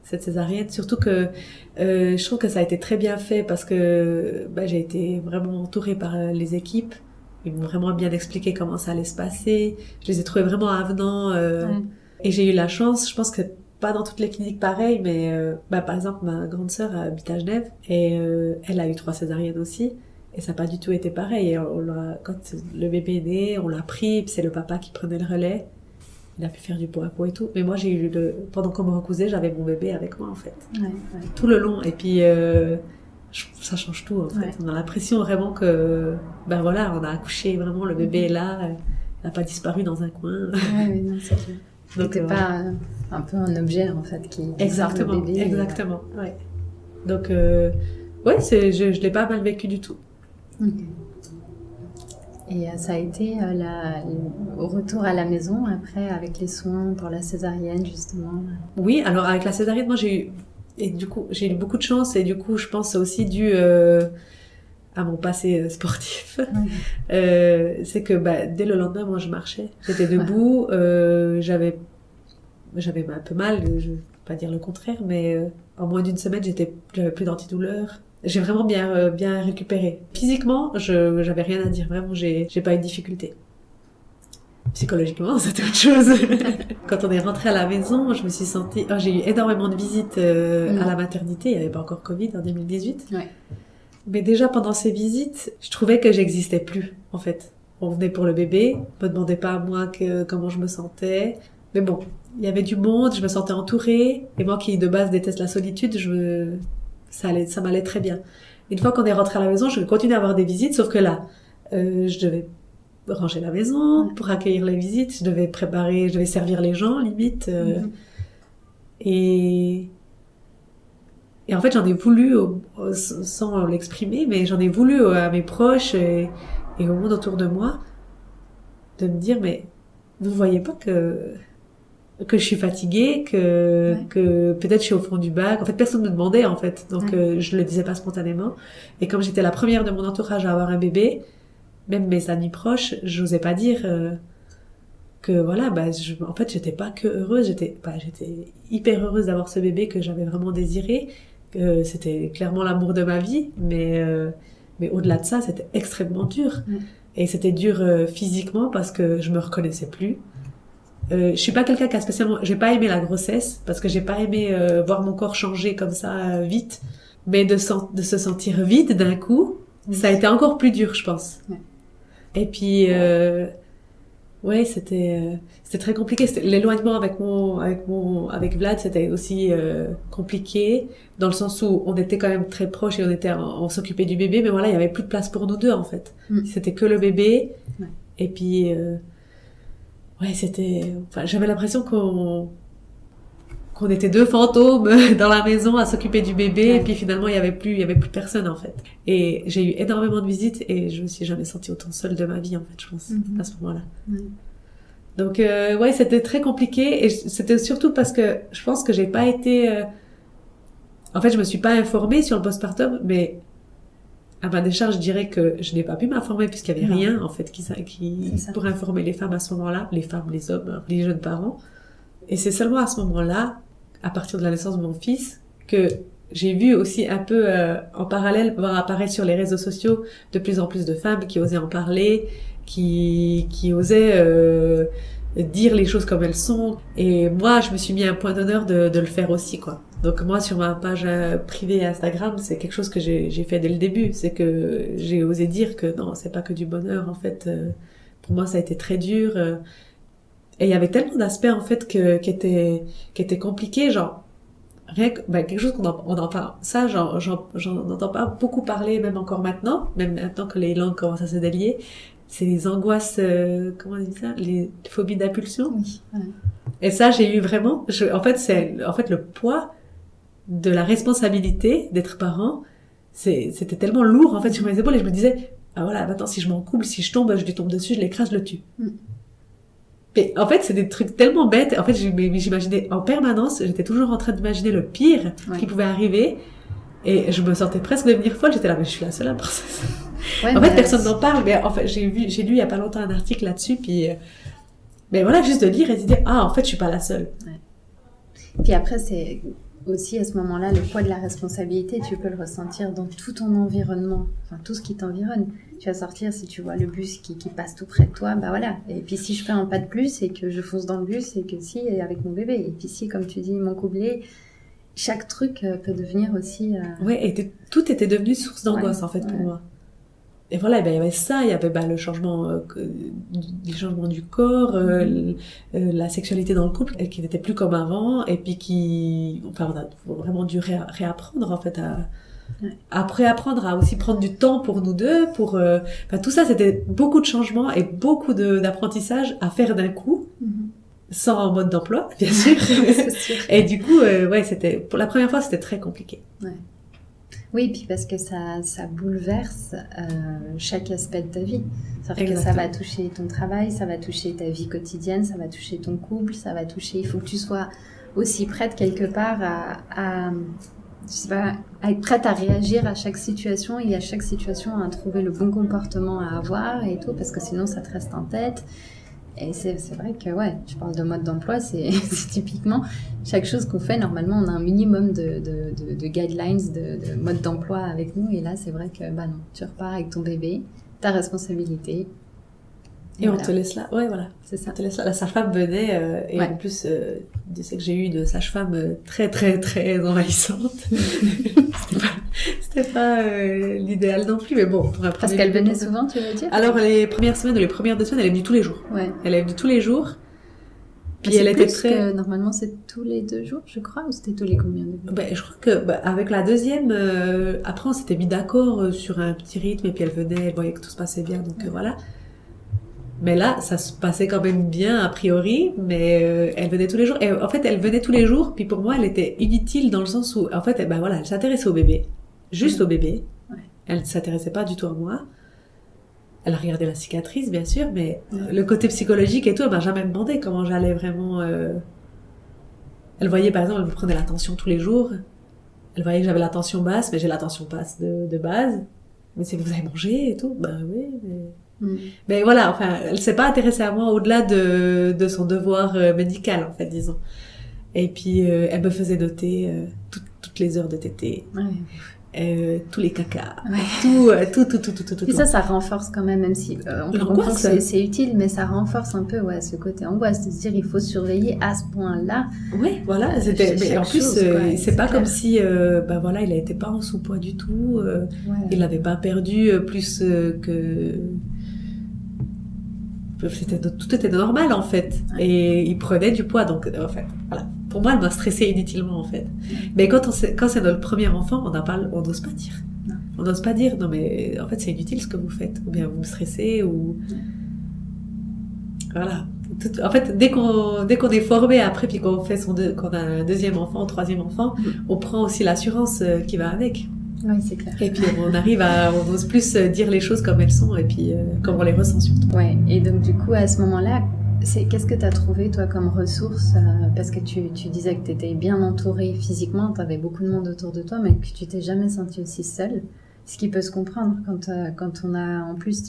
cette césarienne. Surtout que je trouve que ça a été très bien fait parce que j'ai été vraiment entourée par les équipes. Ils m'ont vraiment bien expliqué comment ça allait se passer. Je les ai trouvés vraiment avenants. Et j'ai eu la chance, je pense que pas dans toutes les cliniques pareil, mais par exemple ma grande sœur habite à Genève et elle a eu 3 césariennes aussi et ça n'a pas du tout été pareil. Et quand le bébé est né, on l'a pris, puis c'est le papa qui prenait le relais. Il a pu faire du pot à pot et tout. Mais moi j'ai eu pendant qu'on me recousait, j'avais mon bébé avec moi en fait, tout le long. Et puis ça change tout en fait. On a l'impression vraiment que voilà, on a accouché vraiment, le bébé est là, il n'a pas disparu dans un coin. Non, c'est clair. Donc t'es pas un peu un objet en fait qui exactement, le bébé. Exactement, ouais. Donc je l'ai pas mal vécu du tout. Et ça a été au retour à la maison après avec les soins pour la césarienne justement. Oui, alors avec la césarienne, moi j'ai eu beaucoup de chance et du coup je pense c'est aussi dû à mon passé sportif. C'est que dès le lendemain, moi je marchais, j'étais debout, j'avais un peu mal, je vais pas dire le contraire, mais en moins d'une semaine j'avais plus d'antidouleur. J'ai vraiment bien récupéré. Physiquement, j'avais rien à dire, vraiment j'ai pas eu de difficulté. Psychologiquement, c'était autre chose. Quand on est rentré à la maison, je me suis sentie... j'ai eu énormément de visites à la maternité, il n'y avait pas encore Covid en 2018. Mais déjà pendant ces visites, je trouvais que j'existais plus, en fait. On venait pour le bébé, on me demandait pas à moi comment je me sentais. Mais bon, il y avait du monde, je me sentais entourée. Et moi qui de base déteste la solitude, ça m'allait très bien. Une fois qu'on est rentré à la maison, je continuais à avoir des visites, sauf que là, je devais ranger la maison pour accueillir les visites, je devais servir les gens, limite. Et en fait, j'en ai voulu, sans l'exprimer, mais j'en ai voulu à mes proches et au monde autour de moi, de me dire, mais vous voyez pas que je suis fatiguée, que peut-être je suis au fond du bac. En fait, personne ne me demandait, en fait. Donc, je le disais pas spontanément. Et comme j'étais la première de mon entourage à avoir un bébé, même mes amis proches, j'osais pas dire que voilà, en fait, j'étais pas que heureuse, j'étais hyper heureuse d'avoir ce bébé que j'avais vraiment désiré. C'était clairement l'amour de ma vie, mais Mais au-delà de ça, c'était extrêmement dur. Et c'était dur physiquement parce que je me reconnaissais plus. Je suis pas quelqu'un qui a spécialement... J'ai pas aimé la grossesse parce que j'ai pas aimé voir mon corps changer comme ça vite. Mais de se sentir vide d'un coup, ça a été encore plus dur, je pense. Et puis... ouais, c'était très compliqué. L'éloignement avec Vlad, c'était aussi compliqué dans le sens où on était quand même très proches et on s'occupait du bébé, mais voilà, il y avait plus de place pour nous deux en fait. C'était que le bébé. Et puis ouais, j'avais l'impression qu'on était deux fantômes dans la maison à s'occuper du bébé, et puis finalement il y avait plus personne en fait. Et j'ai eu énormément de visites et je me suis jamais sentie autant seule de ma vie en fait, je pense, à ce moment-là. Donc ouais, c'était très compliqué, et c'était surtout parce que je pense que j'ai pas été en fait, je me suis pas informée sur le postpartum, mais à ma décharge, je dirais que je n'ai pas pu m'informer puisqu'il y avait rien en fait qui pour informer les femmes à ce moment-là, les femmes, les hommes, les jeunes parents. Et c'est seulement à ce moment-là, à partir de la naissance de mon fils, que j'ai vu aussi un peu en parallèle voir apparaître sur les réseaux sociaux de plus en plus de femmes qui osaient en parler, qui osaient dire les choses comme elles sont. Et moi, je me suis mis un point d'honneur de le faire aussi, quoi. Donc moi, sur ma page privée Instagram, c'est quelque chose que j'ai fait dès le début. C'est que j'ai osé dire que non, c'est pas que du bonheur, en fait. Pour moi, ça a été très dur. Et il y avait tellement d'aspects, en fait, qui étaient compliqués, genre, rien que, quelque chose on en parle. Ça, j'en entends pas beaucoup parler, même encore maintenant, même maintenant que les langues commencent à se délier. C'est les angoisses, comment on dit ça? Les phobies d'impulsion. Oui. Et ça, j'ai eu vraiment, en fait, le poids de la responsabilité d'être parent, c'était tellement lourd, en fait, sur mes épaules, et je me disais, ah voilà, maintenant, si je m'en couple, si je tombe, je lui tombe dessus, je l'écrase, je le tue. Mais en fait, c'est des trucs tellement bêtes. En fait, j'imaginais en permanence, j'étais toujours en train d'imaginer le pire qui pouvait arriver, et je me sentais presque devenir folle. J'étais là, mais je suis la seule à penser ça. En fait, personne n'en parle, mais en fait, j'ai lu il y a pas longtemps un article là-dessus, puis mais voilà, juste de lire et de dire, ah, en fait, je suis pas la seule. Puis après, c'est aussi à ce moment-là, le poids de la responsabilité, tu peux le ressentir dans tout ton environnement, enfin tout ce qui t'environne. Tu vas sortir, si tu vois le bus qui passe tout près de toi, bah voilà. Et puis si je fais un pas de plus et que je fonce dans le bus, et que si, avec mon bébé. Et puis si, comme tu dis, mon couplé, chaque truc peut devenir aussi... Ouais, et tout était devenu source d'angoisse, en fait, pour moi. Et voilà, il y avait ça, il y avait le changement, les changements du corps, la sexualité dans le couple qui n'était plus comme avant, et puis on a vraiment dû réapprendre en fait à réapprendre à aussi prendre du temps pour nous deux, tout ça, c'était beaucoup de changements et beaucoup d'apprentissage à faire d'un coup. Sans mode d'emploi, bien sûr. sûr. Et du coup, pour la première fois, c'était très compliqué. Oui, puis parce que ça bouleverse chaque aspect de ta vie. C'est-à-dire que ça va toucher ton travail, ça va toucher ta vie quotidienne, ça va toucher ton couple, ça va toucher... Il faut que tu sois aussi prête quelque part à être prête à réagir à chaque situation, et à chaque situation à trouver le bon comportement à avoir et tout, parce que sinon ça te reste en tête. Et c'est vrai que, tu parles de mode d'emploi, c'est typiquement chaque chose qu'on fait, normalement, on a un minimum de guidelines, de mode d'emploi avec nous. Et là, c'est vrai que, non, tu repars avec ton bébé, ta responsabilité. Et voilà. On te laisse là. Ouais, voilà. C'est ça. On te laisse là. La sage-femme venait, et en plus, je sais que j'ai eu de sage-femme très, très, très envahissante. C'était pas l'idéal non plus, mais bon. Parce qu'elle venait souvent, tu veux dire? Alors, les premières semaines ou les premières 2 semaines, elle est venue tous les jours. Elle est venue tous les jours. Puis elle était très... Normalement, c'est tous les 2 jours, je crois, ou c'était tous les combien de jours? Je crois que, avec la deuxième, après, on s'était mis d'accord sur un petit rythme, et puis elle venait, elle voyait que tout se passait bien, donc voilà. Mais là, ça se passait quand même bien, a priori, mais elle venait tous les jours. Et en fait, elle venait tous les jours, puis pour moi, elle était inutile dans le sens où, en fait, elle s'intéressait au bébé. Juste au bébé. Elle ne s'intéressait pas du tout à moi. Elle a regardé la cicatrice, bien sûr, mais le côté psychologique et tout, elle m'a jamais demandé comment j'allais vraiment... Elle voyait, par exemple, elle me prenait la tension tous les jours. Elle voyait que j'avais la tension basse, mais j'ai la tension basse de base. Mais c'est que vous avez mangé et tout. Oui, mais... Mais voilà, enfin, elle s'est pas intéressée à moi au-delà de son devoir médical, en fait, disons. Et puis, elle me faisait noter toutes toutes les heures de tétée, tous les cacas, Ouais. tout. Et ça renforce quand même si on peut comprendre que c'est utile, mais ça renforce un peu ce côté angoisse de se dire il faut surveiller à ce point-là. Oui, voilà. Mais en plus, c'est pas clair. Comme si, voilà, il n'était pas en sous-poids du tout. Il n'avait pas perdu plus que. Tout était normal en fait, et il prenait du poids. Donc, en fait, voilà. Pour moi, elle m'a stressée inutilement en fait. Mais quand c'est notre premier enfant, on n'ose pas dire. Non. On n'ose pas dire non mais en fait c'est inutile ce que vous faites, ou bien vous me stressez ou voilà. En fait, dès qu'on est formé après, puis qu'on a un deuxième enfant, un troisième enfant, on prend aussi l'assurance qui va avec. Oui, c'est clair. Et puis on ose plus dire les choses comme elles sont et puis comme on les ressent surtout. Ouais. Et donc du coup à ce moment-là, qu'est-ce que tu as trouvé toi comme ressources parce que tu disais que tu étais bien entourée physiquement, tu avais beaucoup de monde autour de toi, mais que tu t'es jamais sentie aussi seule. Ce qui peut se comprendre quand on a en plus,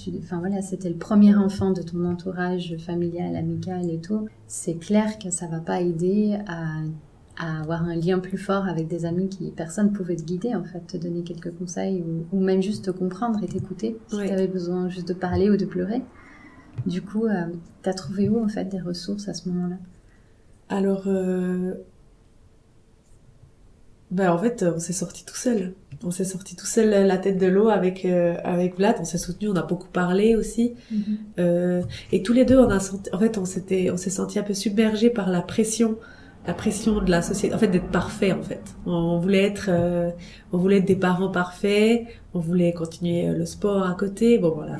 c'était le premier enfant de ton entourage familial, amical et tout. C'est clair que ça va pas aider à avoir un lien plus fort avec des amis personne pouvait te guider en fait, te donner quelques conseils ou même juste te comprendre et t'écouter si tu avais besoin juste de parler ou de pleurer. Du coup, t'as trouvé où en fait des ressources à ce moment-là? Alors, en fait, on s'est sortis tout seul. On s'est sortis tout seul la tête de l'eau avec Vlad. On s'est soutenus, on a beaucoup parlé aussi. Et tous les deux, on s'est sentis un peu submergés par la pression de la société, en fait, d'être parfait, en fait. On voulait être des parents parfaits, on voulait continuer le sport à côté, bon voilà.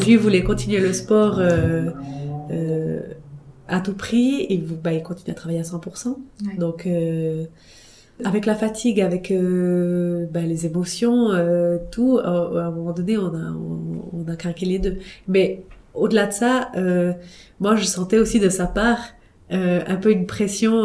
Lui voulait continuer le sport, à tout prix, et il continue à travailler à 100%. Ouais. Donc, avec la fatigue, avec, les émotions, tout, à un moment donné, on a craqué les deux. Mais, au-delà de ça, moi, je sentais aussi de sa part, un peu une pression,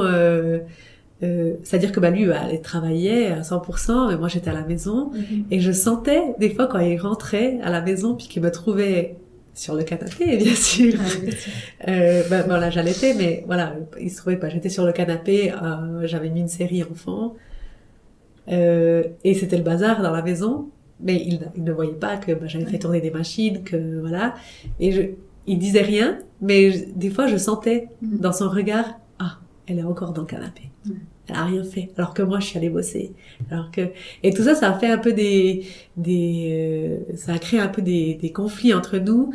c'est-à-dire que lui il travaillait à 100%, mais moi j'étais à la maison, et je sentais des fois quand il rentrait à la maison puis qu'il me trouvait sur le canapé, bien sûr. Là j'allaitais, mais voilà, il se trouvait pas. J'étais sur le canapé, j'avais mis une série enfant, et c'était le bazar dans la maison, mais il ne voyait pas que j'avais fait tourner des machines, que voilà, et il disait rien, mais des fois je sentais dans son regard, elle est encore dans le canapé. Elle a rien fait. Alors que moi je suis allée bosser. Et tout ça a fait un peu ça a créé un peu des conflits entre nous,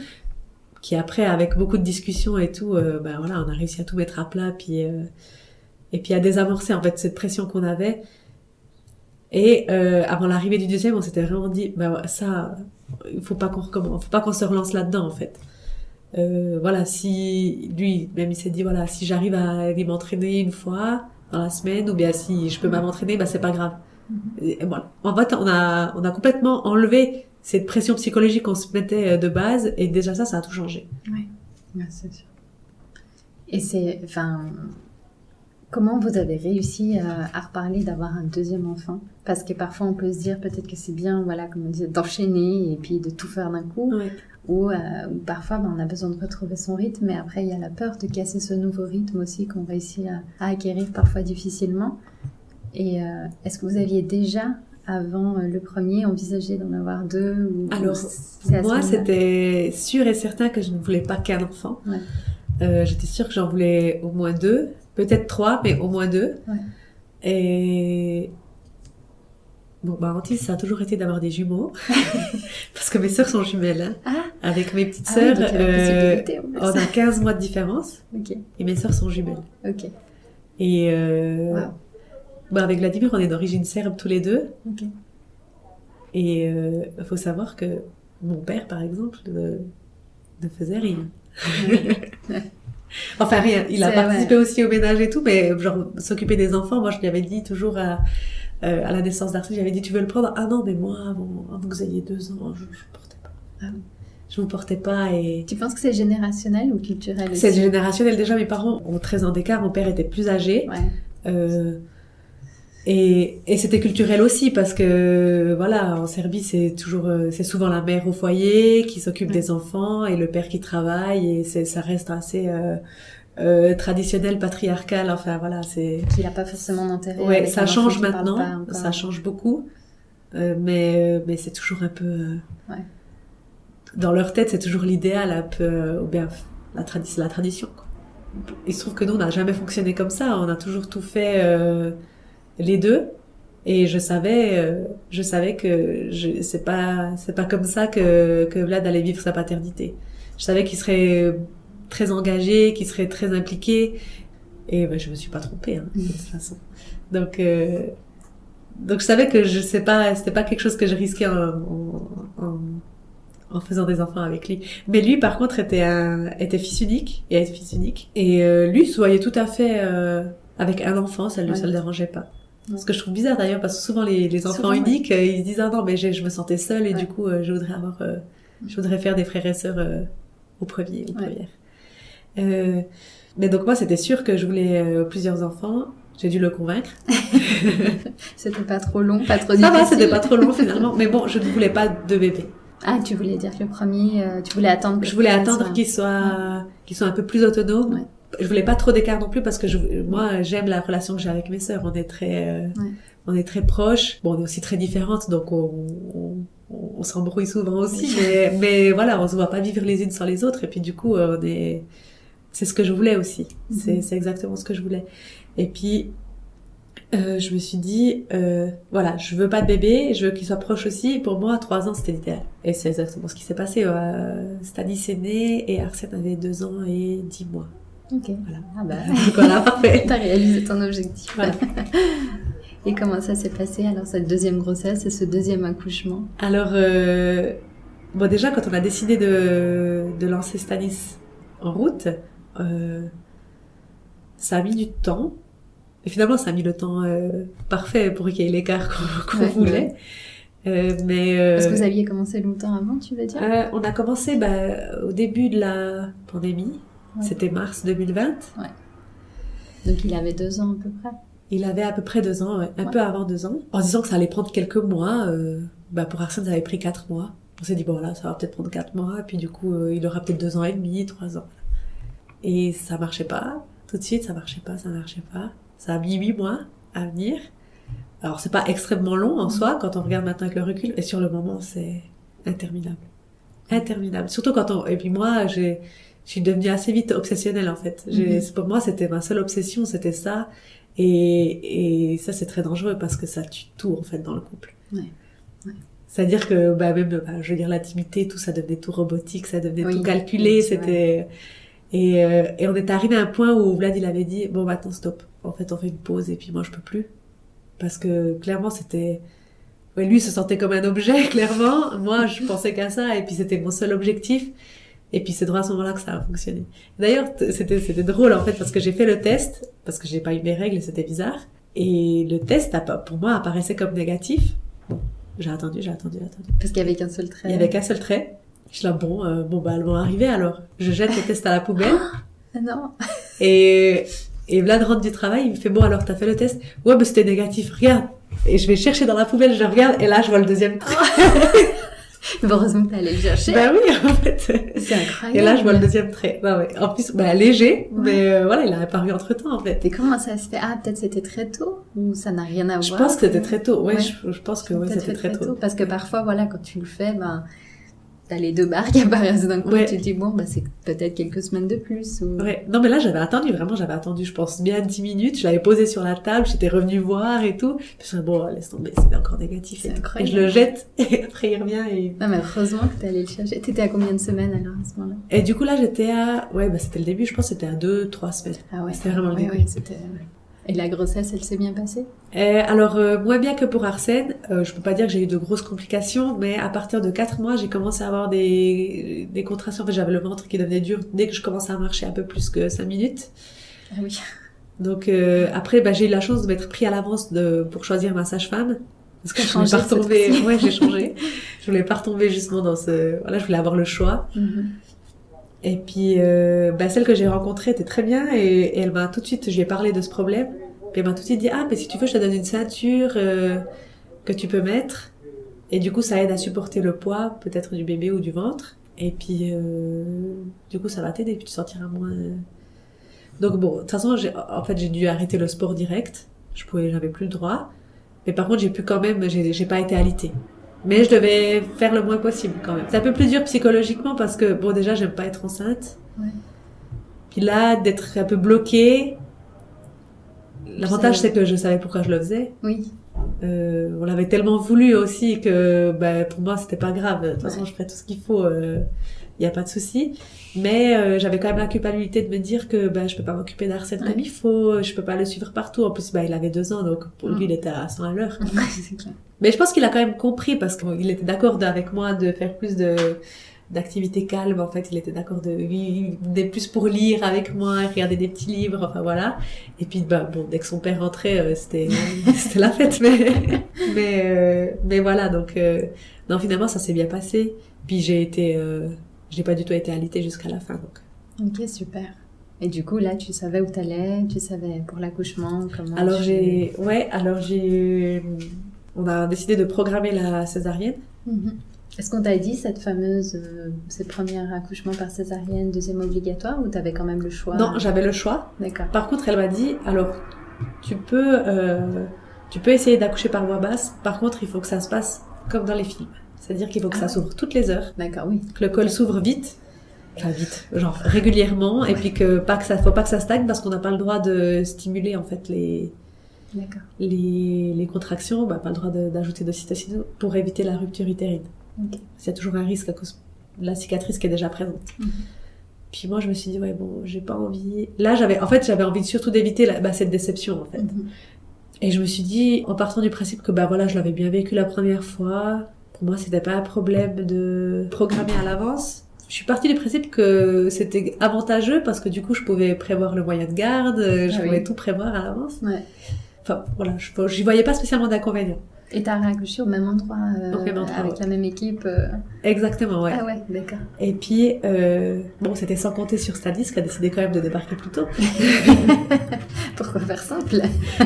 qui après avec beaucoup de discussions et tout, on a réussi à tout mettre à plat, puis et puis à désamorcer en fait cette pression qu'on avait. Et avant l'arrivée du deuxième, on s'était vraiment dit, ça, il faut pas qu'on recommence, faut pas qu'on se relance là-dedans en fait. Si lui même il s'est dit si j'arrive à aller m'entraîner une fois dans la semaine, ou bien si je peux m'entraîner, c'est pas grave. Et voilà. En fait, on a complètement enlevé cette pression psychologique qu'on se mettait de base, et déjà ça a tout changé. Oui, c'est sûr. Et comment vous avez réussi à reparler d'avoir un deuxième enfant? Parce que parfois on peut se dire peut-être que c'est bien, comme on dit, d'enchaîner et puis de tout faire d'un coup. Oui. Ou parfois on a besoin de retrouver son rythme, mais après il y a la peur de casser ce nouveau rythme aussi qu'on réussit à acquérir parfois difficilement. Et est-ce que vous aviez déjà, avant le premier, envisagé d'en avoir deux Alors, moi c'était sûr et certain que je ne voulais pas qu'un enfant. Ouais. J'étais sûre que j'en voulais au moins 2, peut-être 3, mais au moins 2. Ouais. Et ça a toujours été d'avoir des jumeaux, parce que mes sœurs sont jumelles. Avec mes petites sœurs, on a 15 mois de différence, et mes sœurs sont jumelles. Et avec Vladimir, on est d'origine serbe tous les deux. Et il faut savoir que mon père, par exemple, ne faisait rien. Enfin rien, il a participé aussi au ménage et tout, mais s'occuper des enfants, moi je lui avais dit toujours à la naissance d'Arthur, j'avais dit tu veux le prendre? Ah non, mais moi avant que vous ayez 2 ans, je vous portais pas. Je vous portais pas. Et tu penses que c'est générationnel ou culturel aussi? C'est générationnel. Déjà mes parents ont 13 ans d'écart, mon père était plus âgé. Et c'était culturel aussi, parce que en Serbie c'est souvent la mère au foyer qui s'occupe des enfants et le père qui travaille, et ça reste assez traditionnel, patriarcal, enfin voilà, c'est... Qu'il n'a pas forcément d'intérêt. Ouais, avec ça un change enfant qui parle maintenant, pas encore. ça change beaucoup, mais c'est toujours un peu... Ouais. Dans leur tête, c'est toujours l'idéal, un peu, ou bien c'est la tradition, quoi. Il se trouve que nous, on n'a jamais fonctionné comme ça, on a toujours tout fait les deux, et je savais que c'est pas comme ça que Vlad allait vivre sa paternité. Je savais qu'il serait très engagé, qu'il serait très impliqué, et ben, je me suis pas trompée, hein, de toute façon. Donc je savais que c'était pas quelque chose que je risquais en faisant des enfants avec lui. Mais lui, par contre, était fils unique, et lui se voyait tout à fait avec un enfant, ça le dérangeait pas. Ouais. Ce que je trouve bizarre d'ailleurs, parce que souvent les enfants Souvent, uniques, ils se disent ah non mais je me sentais seule et Ouais. du coup je voudrais faire des frères et sœurs aux premières. Mais donc moi c'était sûr que je voulais plusieurs enfants. J'ai dû le convaincre. C'était pas trop long, pas trop Ça difficile. va, c'était pas trop long finalement. Mais bon, je ne voulais pas de bébé. Ah, tu voulais dire que le premier, tu voulais attendre. Je voulais attendre qu'ils soient un peu plus autonomes. Ouais. Je voulais pas trop d'écart non plus parce que moi j'aime la relation que j'ai avec mes sœurs. On est très proches. Bon, on est aussi très différentes, donc on s'embrouille souvent aussi. Mais voilà, on se voit pas vivre les unes sans les autres. Et puis du coup, c'est ce que je voulais aussi. Mm-hmm. C'est exactement ce que je voulais. Et puis je me suis dit, voilà, je veux pas de bébé, je veux qu'il soit proche aussi. Pour moi, 3 ans, c'était l'idéal. Et c'est exactement ce qui s'est passé. Stanis est né et Arsène avait 2 ans et 10 mois. Ok. Voilà. Ah bah. Donc voilà, parfait. T'as réalisé ton objectif. Voilà. Et comment ça s'est passé alors, cette deuxième grossesse et ce deuxième accouchement? Alors, bon, déjà, quand on a décidé de lancer Stanis en route, ça a mis du temps. Et finalement, ça a mis le temps parfait pour qu'il y ait l'écart qu'on voulait. Parce que vous aviez commencé longtemps avant, tu veux dire? On a commencé au début de la pandémie. Ouais. C'était mars 2020. Ouais. Donc il avait 2 ans à peu près. Il avait à peu près 2 ans, un peu avant 2 ans. En disant que ça allait prendre quelques mois. Pour Arsène, ça avait pris 4 mois. On s'est dit, bon là, ça va peut-être prendre 4 mois. Et puis du coup, il aura peut-être 2 ans et demi, 3 ans. Et ça marchait pas. Tout de suite, ça marchait pas. Ça a mis 8 mois à venir. Alors, c'est pas extrêmement long en soi, quand on regarde maintenant avec le recul. Et sur le moment, c'est interminable. Interminable. Surtout et puis moi, je suis devenue assez vite obsessionnelle, en fait. Pour moi, c'était ma seule obsession, c'était ça. Et ça, c'est très dangereux parce que ça tue tout, en fait, dans le couple. Ouais. C'est-à-dire que, je veux dire, l'intimité, tout, ça devenait tout robotique, ça devenait tout calculé, oui, c'était... Et on est arrivé à un point où Vlad, il avait dit, bon, maintenant, stop. En fait, on fait une pause et puis moi, je peux plus. Parce que, clairement, c'était... Ouais, lui, il se sentait comme un objet, clairement. Moi, je pensais qu'à ça et puis c'était mon seul objectif. Et puis, c'est droit à ce moment-là que ça a fonctionné. D'ailleurs, c'était drôle, en fait, parce que j'ai fait le test, parce que j'ai pas eu mes règles et c'était bizarre. Et le test, pour moi, apparaissait comme négatif. Bon, j'ai attendu. Parce qu'il y avait qu'un seul trait. Il y avait qu'un seul trait. Je suis là, elles vont arriver alors. Je jette le test à la poubelle. Ah non. Et Vlad rentre du travail, il me fait, bon alors t'as fait le test? Ouais, mais c'était négatif, regarde. Et je vais chercher dans la poubelle, je regarde, et là je vois le deuxième trait. Heureusement que t'es allée le chercher. Bah oui, en fait. C'est incroyable. Et là je vois le deuxième trait. Bah ouais. En plus, léger, mais voilà, il a apparu entre temps, en fait. Et comment ça se fait? Ah, peut-être c'était très tôt? Ou ça n'a rien à voir? Je pense que c'était très tôt. Ouais, Ouais. Je pense que c'était très tôt. Parce que parfois, voilà, quand tu le fais, t'as les 2 barres qui apparaissent d'un coup, Ouais. et tu te dis, c'est peut-être quelques semaines de plus. Ou... Ouais. Non, mais là, j'avais attendu, je pense, bien 10 minutes. Je l'avais posé sur la table, j'étais revenue voir et tout. Puis je me suis dit, bon, laisse tomber, c'est encore négatif. C'est Et incroyable. je le jette, et après il revient et... Non, mais heureusement que t'es allée le chercher. T'étais à combien de semaines alors, à ce moment-là? Et du coup, là, j'étais à... c'était le début, je pense que c'était à 2-3 semaines. Ah ouais. C'était vraiment le début. Ouais, c'était... Et la grossesse, elle s'est bien passée? Alors, moins bien que pour Arsène, je peux pas dire que j'ai eu de grosses complications, mais à partir de 4 mois, j'ai commencé à avoir des contractions. En fait, j'avais le ventre qui devenait dur dès que je commençais à marcher un peu plus que 5 minutes. Ah oui. Donc, après, j'ai eu la chance de m'être pris à l'avance pour choisir ma sage-femme. Parce que je voulais Changé pas cette retomber... fois-ci. Ouais, j'ai changé. Je voulais pas retomber justement dans Voilà, je voulais avoir le choix. Mhm. Et puis, celle que j'ai rencontrée était très bien et elle m'a tout de suite, je lui ai parlé de ce problème. Puis elle m'a tout de suite dit, mais si tu veux, je te donne une ceinture que tu peux mettre. Et du coup, ça aide à supporter le poids, peut-être du bébé ou du ventre. Et puis, du coup, ça va t'aider. Puis tu sentiras Donc bon, de toute façon, j'ai dû arrêter le sport direct. J'avais plus le droit. Mais par contre, j'ai pas été alitée. Mais je devais faire le moins possible quand même. C'est un peu plus dur psychologiquement parce que, bon, déjà, j'aime pas être enceinte. Ouais. Puis là, d'être un peu bloquée. L'avantage, c'est que je savais pourquoi je le faisais. Oui. On l'avait tellement voulu aussi que, pour moi, c'était pas grave. De toute façon, je ferais tout ce qu'il faut. Y a pas de souci. Mais j'avais quand même la culpabilité de me dire que je peux pas m'occuper d'Arsène comme il faut, je peux pas le suivre partout. En plus, il avait 2 ans, donc pour lui, il était à 100 à l'heure. C'est clair. Mais je pense qu'il a quand même compris parce qu'il était d'accord avec moi de faire plus d'activités calmes. En fait, il était d'accord il venait plus pour lire avec moi, regarder des petits livres, enfin voilà. Et puis, dès que son père rentrait, c'était la fête. Mais voilà, donc, non, finalement, ça s'est bien passé. Puis j'ai pas du tout été alitée jusqu'à la fin, donc. Ok, super. Et du coup, là, tu savais où t'allais, tu savais pour l'accouchement, comment on a décidé de programmer la césarienne. Mm-hmm. Est-ce qu'on t'a dit ces premiers accouchements par césarienne, deuxième obligatoire, ou t'avais quand même le choix? Non, j'avais le choix. D'accord. Par contre, elle m'a dit, alors, tu peux essayer d'accoucher par voie basse. Par contre, il faut que ça se passe comme dans les films. C'est-à-dire qu'il faut que ça s'ouvre toutes les heures. D'accord, oui. Que le col s'ouvre vite. Enfin, vite. Genre, régulièrement. Ouais. Et puis faut pas que ça stagne parce qu'on n'a pas le droit de stimuler, en fait, les contractions. Pas le droit d'ajouter d'ocytocine pour éviter la rupture utérine. Okay. Il y a toujours un risque à cause de la cicatrice qui est déjà présente. Mm-hmm. Puis moi, je me suis dit, j'ai pas envie. Là, j'avais envie surtout d'éviter cette déception, en fait. Mm-hmm. Et je me suis dit, en partant du principe que, je l'avais bien vécu la première fois. Pour moi, c'était pas un problème de programmer à l'avance. Je suis partie du principe que c'était avantageux parce que du coup, je pouvais prévoir le moyen de garde, je pouvais tout prévoir à l'avance. Ouais. Enfin, voilà, j'y voyais pas spécialement d'inconvénients. Et t'as réaccouché au même endroit, avec la même équipe Exactement, ouais. Ah ouais, d'accord. Et puis, c'était sans compter sur Stanis qui a décidé quand même de débarquer plus tôt. Pourquoi faire simple?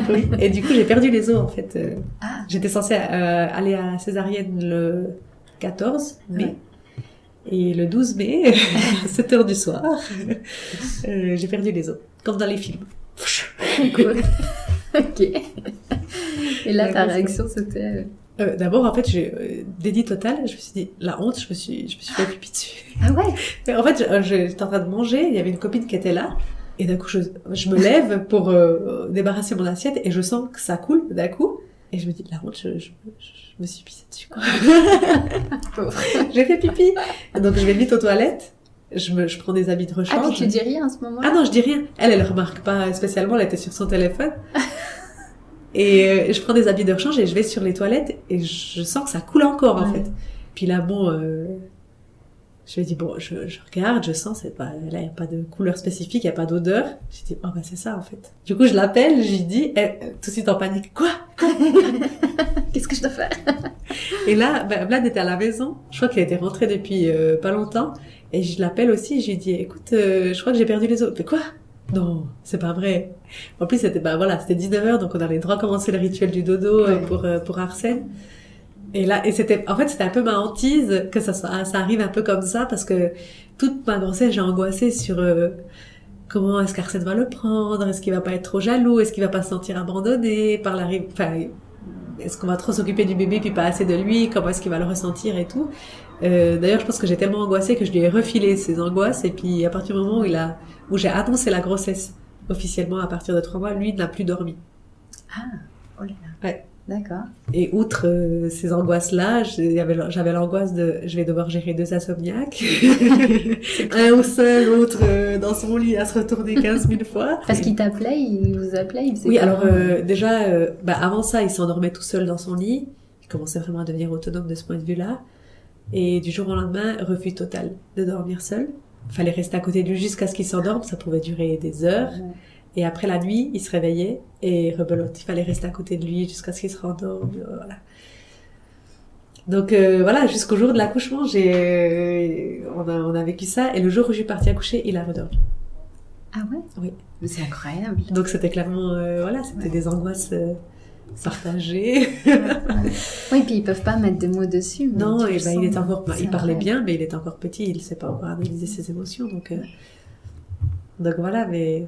Oui, et du coup, j'ai perdu les os, en fait. J'étais censée aller à la césarienne le 14 mai. Ouais. Et le 12 mai, à 7h du soir, j'ai perdu les os. Comme dans les films. Cool. Ok. Et là, ta réaction, c'était... D'abord, en fait, j'ai déni total. Je me suis dit, la honte, je me suis fait pipi dessus. Ah ouais? Mais en fait, j'étais en train de manger, il y avait une copine qui était là, et d'un coup, je me lève pour débarrasser mon assiette, et je sens que ça coule d'un coup, et je me dis, la honte, je me suis pissée dessus, quoi. J'ai fait pipi. Donc, je vais vite aux toilettes. Je prends des habits de rechange. Ah, puis tu dis rien à ce moment-là? Ah non, je dis rien. Elle remarque pas spécialement, elle était sur son téléphone. Et je prends des habits de rechange et je vais sur les toilettes et je sens que ça coule encore, en fait. Puis là, je me dis, je regarde, je sens, là, il n'y a pas de couleur spécifique, il n'y a pas d'odeur. Je dis, c'est ça, en fait. Du coup, je l'appelle, je lui dis, tout de suite en panique, quoi? Qu'est-ce que je dois faire? Et là, Vlad était à la maison. Je crois qu'il était rentré depuis pas longtemps. Et je l'appelle aussi, je lui dis, écoute, je crois que j'ai perdu les os. Mais quoi? Non, c'est pas vrai. En plus, c'était 19h, donc on avait droit à commencer le rituel du dodo pour Arsène. Et c'était un peu ma hantise que ça arrive un peu comme ça, parce que toute ma grossesse, j'ai angoissé sur comment est-ce qu'Arsène va le prendre, est-ce qu'il va pas être trop jaloux, est-ce qu'il va pas se sentir abandonné par est-ce qu'on va trop s'occuper du bébé puis pas assez de lui, comment est-ce qu'il va le ressentir et tout. D'ailleurs, je pense que j'ai tellement angoissé que je lui ai refilé ses angoisses, et puis à partir du moment où j'ai annoncé la grossesse officiellement à partir de 3 mois, lui n'a plus dormi. Ah, oh là là. Ouais. D'accord. Et outre ces angoisses-là, j'avais l'angoisse de je vais devoir gérer 2 insomniaques. Un au sein, l'autre dans son lit à se retourner 15 000 fois. Parce qu'il t'appelait, il vous appelait, il faisait Oui, alors déjà, avant ça, il s'endormait tout seul dans son lit. Il commençait vraiment à devenir autonome de ce point de vue-là. Et du jour au lendemain, refus total de dormir seul. Fallait rester à côté de lui jusqu'à ce qu'il s'endorme, ça pouvait durer des heures. Ouais. Et après la nuit, il se réveillait et rebelote. Il fallait rester à côté de lui jusqu'à ce qu'il se rendorme. Voilà. Donc voilà, jusqu'au jour de l'accouchement, on a vécu ça. Et le jour où je suis partie accoucher, il a redormi. Ah ouais? Oui. Mais c'est incroyable. Donc c'était clairement, c'était des angoisses partagées. Oui, puis ils peuvent pas mettre des mots dessus. Non, et il parlait bien, mais il est encore petit, il sait pas encore analyser ses émotions. Donc voilà, mais...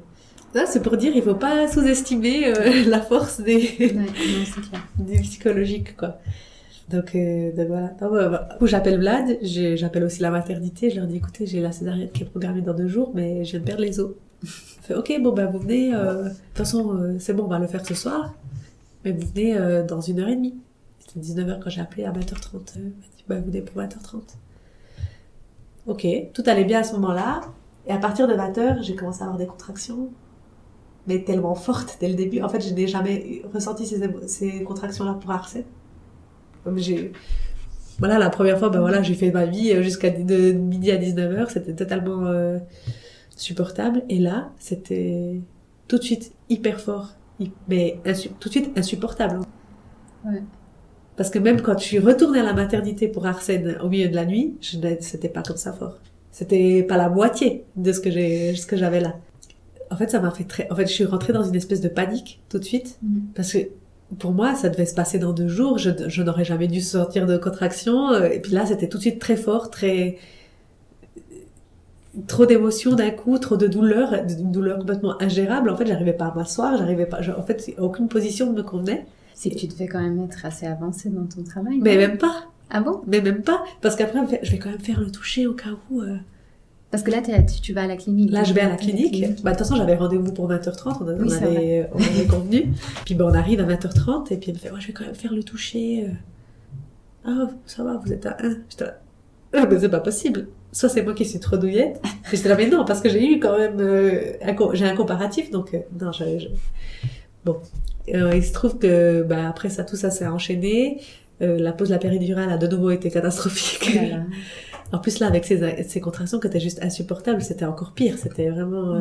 Ça, c'est pour dire, il faut pas sous-estimer la force Ouais, non, c'est clair. du psychologique, quoi. Donc voilà. Donc, du coup, j'appelle Vlad, j'appelle aussi la maternité, je leur dis, écoutez, j'ai la césarienne qui est programmée dans 2 jours, mais je viens de perdre les os. Il fait, ok, bon, vous venez, de toute façon, c'est bon, on va le faire ce soir, mais vous venez dans 1h30. C'était 19h quand j'ai appelé, à 20h30. Il m'a dit, vous venez pour 20h30. Ok, tout allait bien à ce moment-là, et à partir de 20h, j'ai commencé à avoir des contractions, mais tellement fortes dès le début. En fait, je n'ai jamais ressenti ces contractions-là pour Arsène. Comme voilà, la première fois, voilà, j'ai fait ma vie jusqu'à de midi à 19h, c'était totalement supportable. Et là, c'était tout de suite hyper fort, mais tout de suite insupportable. Ouais. Parce que même quand je suis retournée à la maternité pour Arsène au milieu de la nuit, c'était pas comme ça fort. C'était pas la moitié de ce que j'avais là. En fait, ça m'a fait je suis rentrée dans une espèce de panique tout de suite, parce que pour moi, ça devait se passer dans 2 jours. Je n'aurais jamais dû sortir de contraction. Et puis là, c'était tout de suite très fort, trop d'émotions d'un coup, trop de douleur, une douleur complètement ingérable. En fait, j'arrivais pas à m'asseoir, en fait, aucune position ne me convenait. C'est que tu devais quand même être assez avancée dans ton travail. Mais même pas. Ah bon? Mais même pas. Parce qu'après, je vais quand même faire le toucher au cas où. Parce que là, tu vas à la clinique. Là, je vais à la clinique. De toute façon, j'avais rendez-vous pour 20h30. On avait convenu. Puis, on arrive à 20h30. Et puis, elle me fait, je vais quand même faire le toucher. Ah, ça va, vous êtes à 1. J'étais là, mais c'est pas possible. Soit c'est moi qui suis trop douillette. J'étais là, mais non, parce que j'ai eu quand même, j'ai un comparatif. Donc, non, bon. Il se trouve que, après ça, tout ça s'est enchaîné. La pause de la péridurale a de nouveau été catastrophique. Voilà. En plus, là, avec ces contractions qui étaient juste insupportables, c'était encore pire. C'était vraiment...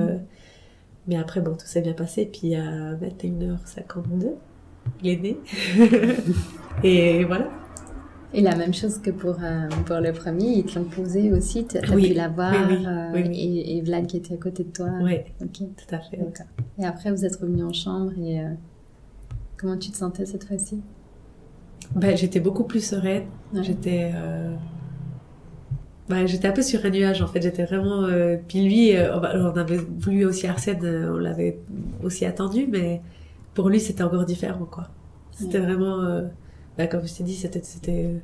Mais après, tout s'est bien passé. Puis, à 21h52, il est né. Et voilà. Et la même chose que pour le premier, ils te l'ont posé aussi. T'as pu l'avoir. Oui. Et Vlad qui était à côté de toi. Oui, okay. Tout à fait. D'accord. Et après, vous êtes revenus en chambre et comment tu te sentais cette fois-ci? J'étais beaucoup plus sereine. Ouais. J'étais un peu sur un nuage, en fait. J'étais vraiment... Puis lui, on avait voulu aussi Arsène, on l'avait aussi attendu, mais pour lui, c'était encore différent, quoi. C'était vraiment... comme je t'ai dit, c'était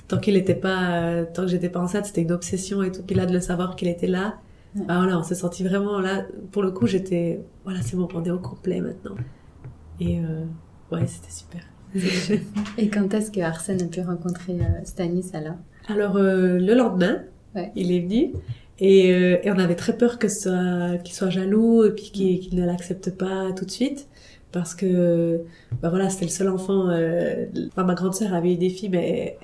tant qu'il était pas... tant que j'étais pas enceinte, c'était une obsession et tout. Puis là, de le savoir qu'il était là, voilà, on s'est senti vraiment... Là, pour le coup, j'étais... Voilà, c'est bon, on est au complet maintenant. Et c'était super. Et quand est-ce que Arsène a pu rencontrer Stanis alors? Alors, le lendemain, il est venu et on avait très peur qu'il soit jaloux et puis qu'il ne l'accepte pas tout de suite parce que, voilà, c'était le seul enfant. Ma grande sœur avait eu des filles, mais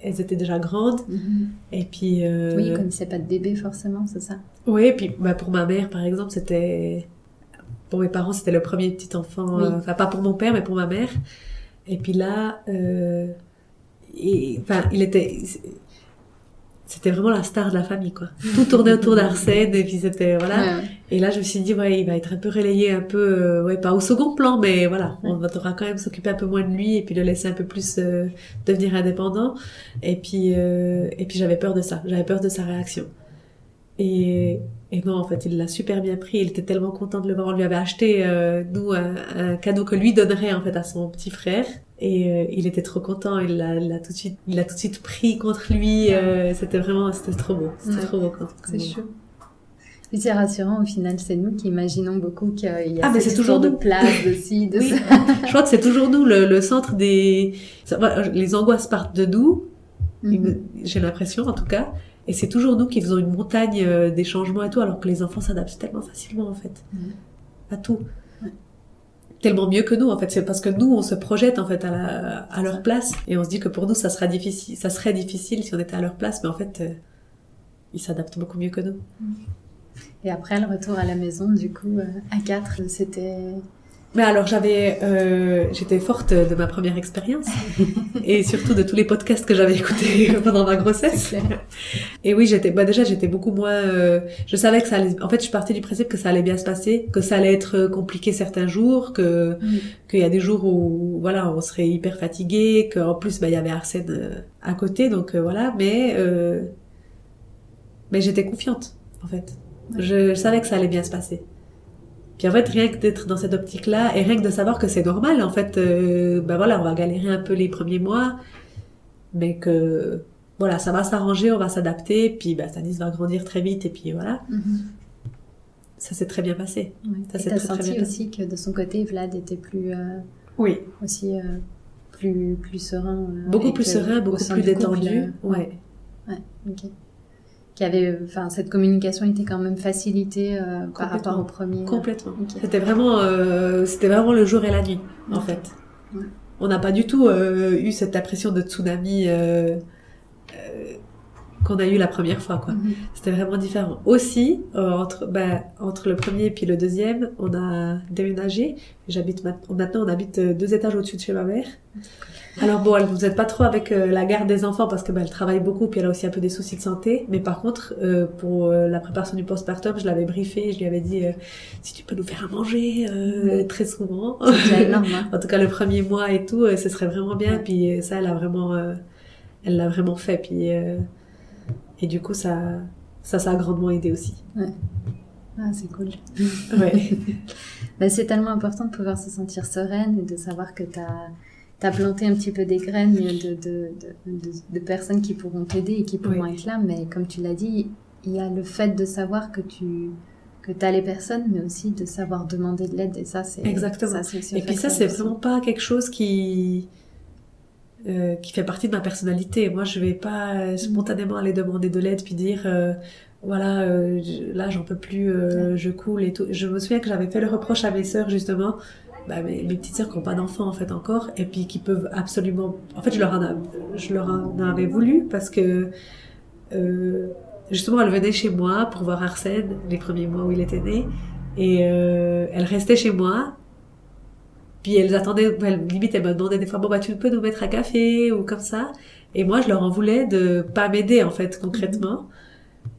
elles étaient déjà grandes. Mm-hmm. Et puis... Oui, il connaissait pas de bébé forcément, c'est ça? Oui, et puis pour ma mère, par exemple, pour mes parents, c'était le premier petit enfant. Oui. Enfin, pas pour mon père, mais pour ma mère. Et puis là, c'était vraiment la star de la famille, quoi. Tout tournait autour d'Arsène, et puis c'était, voilà. Ouais. Et là, je me suis dit, il va être un peu relayé, un peu, pas au second plan, mais voilà. On devra quand même s'occuper un peu moins de lui, et puis le laisser un peu plus devenir indépendant. Et puis j'avais peur de ça. J'avais peur de sa réaction. Et non, en fait, il l'a super bien pris. Il était tellement content de le voir. On lui avait acheté, nous, un cadeau que lui donnerait, en fait, à son petit frère. Et il était trop content. Il l'a tout de suite pris contre lui. C'était trop beau. C'était trop beau. C'est chou. Puis c'est rassurant, au final, c'est nous qui imaginons beaucoup qu'il y a cette histoire de place, de ci, de ça. Je crois que c'est toujours nous, le centre des... Les angoisses partent de nous. Mm-hmm. J'ai l'impression, en tout cas. Et c'est toujours nous qui faisons une montagne des changements et tout, alors que les enfants s'adaptent tellement facilement, en fait, à tout. Ouais. Tellement mieux que nous, en fait. C'est parce que nous, on se projette, en fait, à leur place. Et on se dit que pour nous, ça serait difficile si on était à leur place. Mais en fait, ils s'adaptent beaucoup mieux que nous. Et après, le retour à la maison, du coup, à 4, c'était... Mais alors, j'étais forte de ma première expérience et surtout de tous les podcasts que j'avais écoutés pendant ma grossesse. Et oui, j'étais beaucoup moins, je savais que ça allait, en fait, je partais du principe que ça allait bien se passer, que ça allait être compliqué certains jours, qu'il y a des jours où, voilà, on serait hyper fatigué, qu'en plus, il y avait Arsène à côté, donc voilà, mais j'étais confiante, en fait. Je savais que ça allait bien se passer. Puis en fait, rien que d'être dans cette optique-là, et rien que de savoir que c'est normal, en fait, ben voilà, on va galérer un peu les premiers mois, mais que, voilà, ça va s'arranger, on va s'adapter, puis ben, Stanis va grandir très vite, et puis voilà. Ça s'est très bien passé. Ouais. Ça et s'est t'as très, très senti bien aussi que de son côté, Vlad était plus Oui. aussi plus serein. Beaucoup et plus que serein, au beaucoup sein plus du couple, détendu. Ouais. Ouais, ok. Qui avait, enfin, cette communication était quand même facilitée par rapport au premier. Complètement. Ok. C'était vraiment le jour et la nuit, en Ok. fait. Ouais. On n'a pas du tout eu cette impression de tsunami qu'on a eu la première fois, quoi. C'était vraiment différent. Aussi, entre le premier et puis le deuxième, on a déménagé. Maintenant, on habite 2 étages au-dessus de chez ma mère. Alors bon, elle nous aide pas trop avec la garde des enfants parce que elle travaille beaucoup puis elle a aussi un peu des soucis de santé. Mais par contre, pour la préparation du postpartum, je l'avais briefée, je lui avais dit si tu peux nous faire à manger très souvent. C'est déjà énorme, hein. En tout cas, le premier mois et tout, ce serait vraiment bien. Ouais. Puis ça, elle l'a vraiment fait. Puis et du coup, ça a grandement aidé aussi. Ouais. Ah, c'est cool. Ouais. Bah, c'est tellement important de pouvoir se sentir sereine et de savoir que t'as planté un petit peu des graines de personnes qui pourront t'aider et qui pourront être là. Mais comme tu l'as dit, il y a le fait de savoir que t'as les personnes, mais aussi de savoir demander de l'aide. Et ça, c'est... Exactement. Ça, c'est aussi et puis ça, c'est vraiment pas quelque chose qui fait partie de ma personnalité. Moi, je vais pas spontanément aller demander de l'aide puis dire voilà, là j'en peux plus, je coule et tout. Je me souviens que j'avais fait le reproche à mes sœurs justement, mes petites sœurs qui n'ont pas d'enfants en fait encore, et puis qui peuvent absolument. En fait, je leur en avais voulu parce que justement, elles venaient chez moi pour voir Arsène les premiers mois où il était né, et elles restaient chez moi. Puis elles attendaient, limite elles me demandaient des fois, bon tu peux nous mettre un café ou comme ça. Et moi je leur en voulais de pas m'aider en fait concrètement,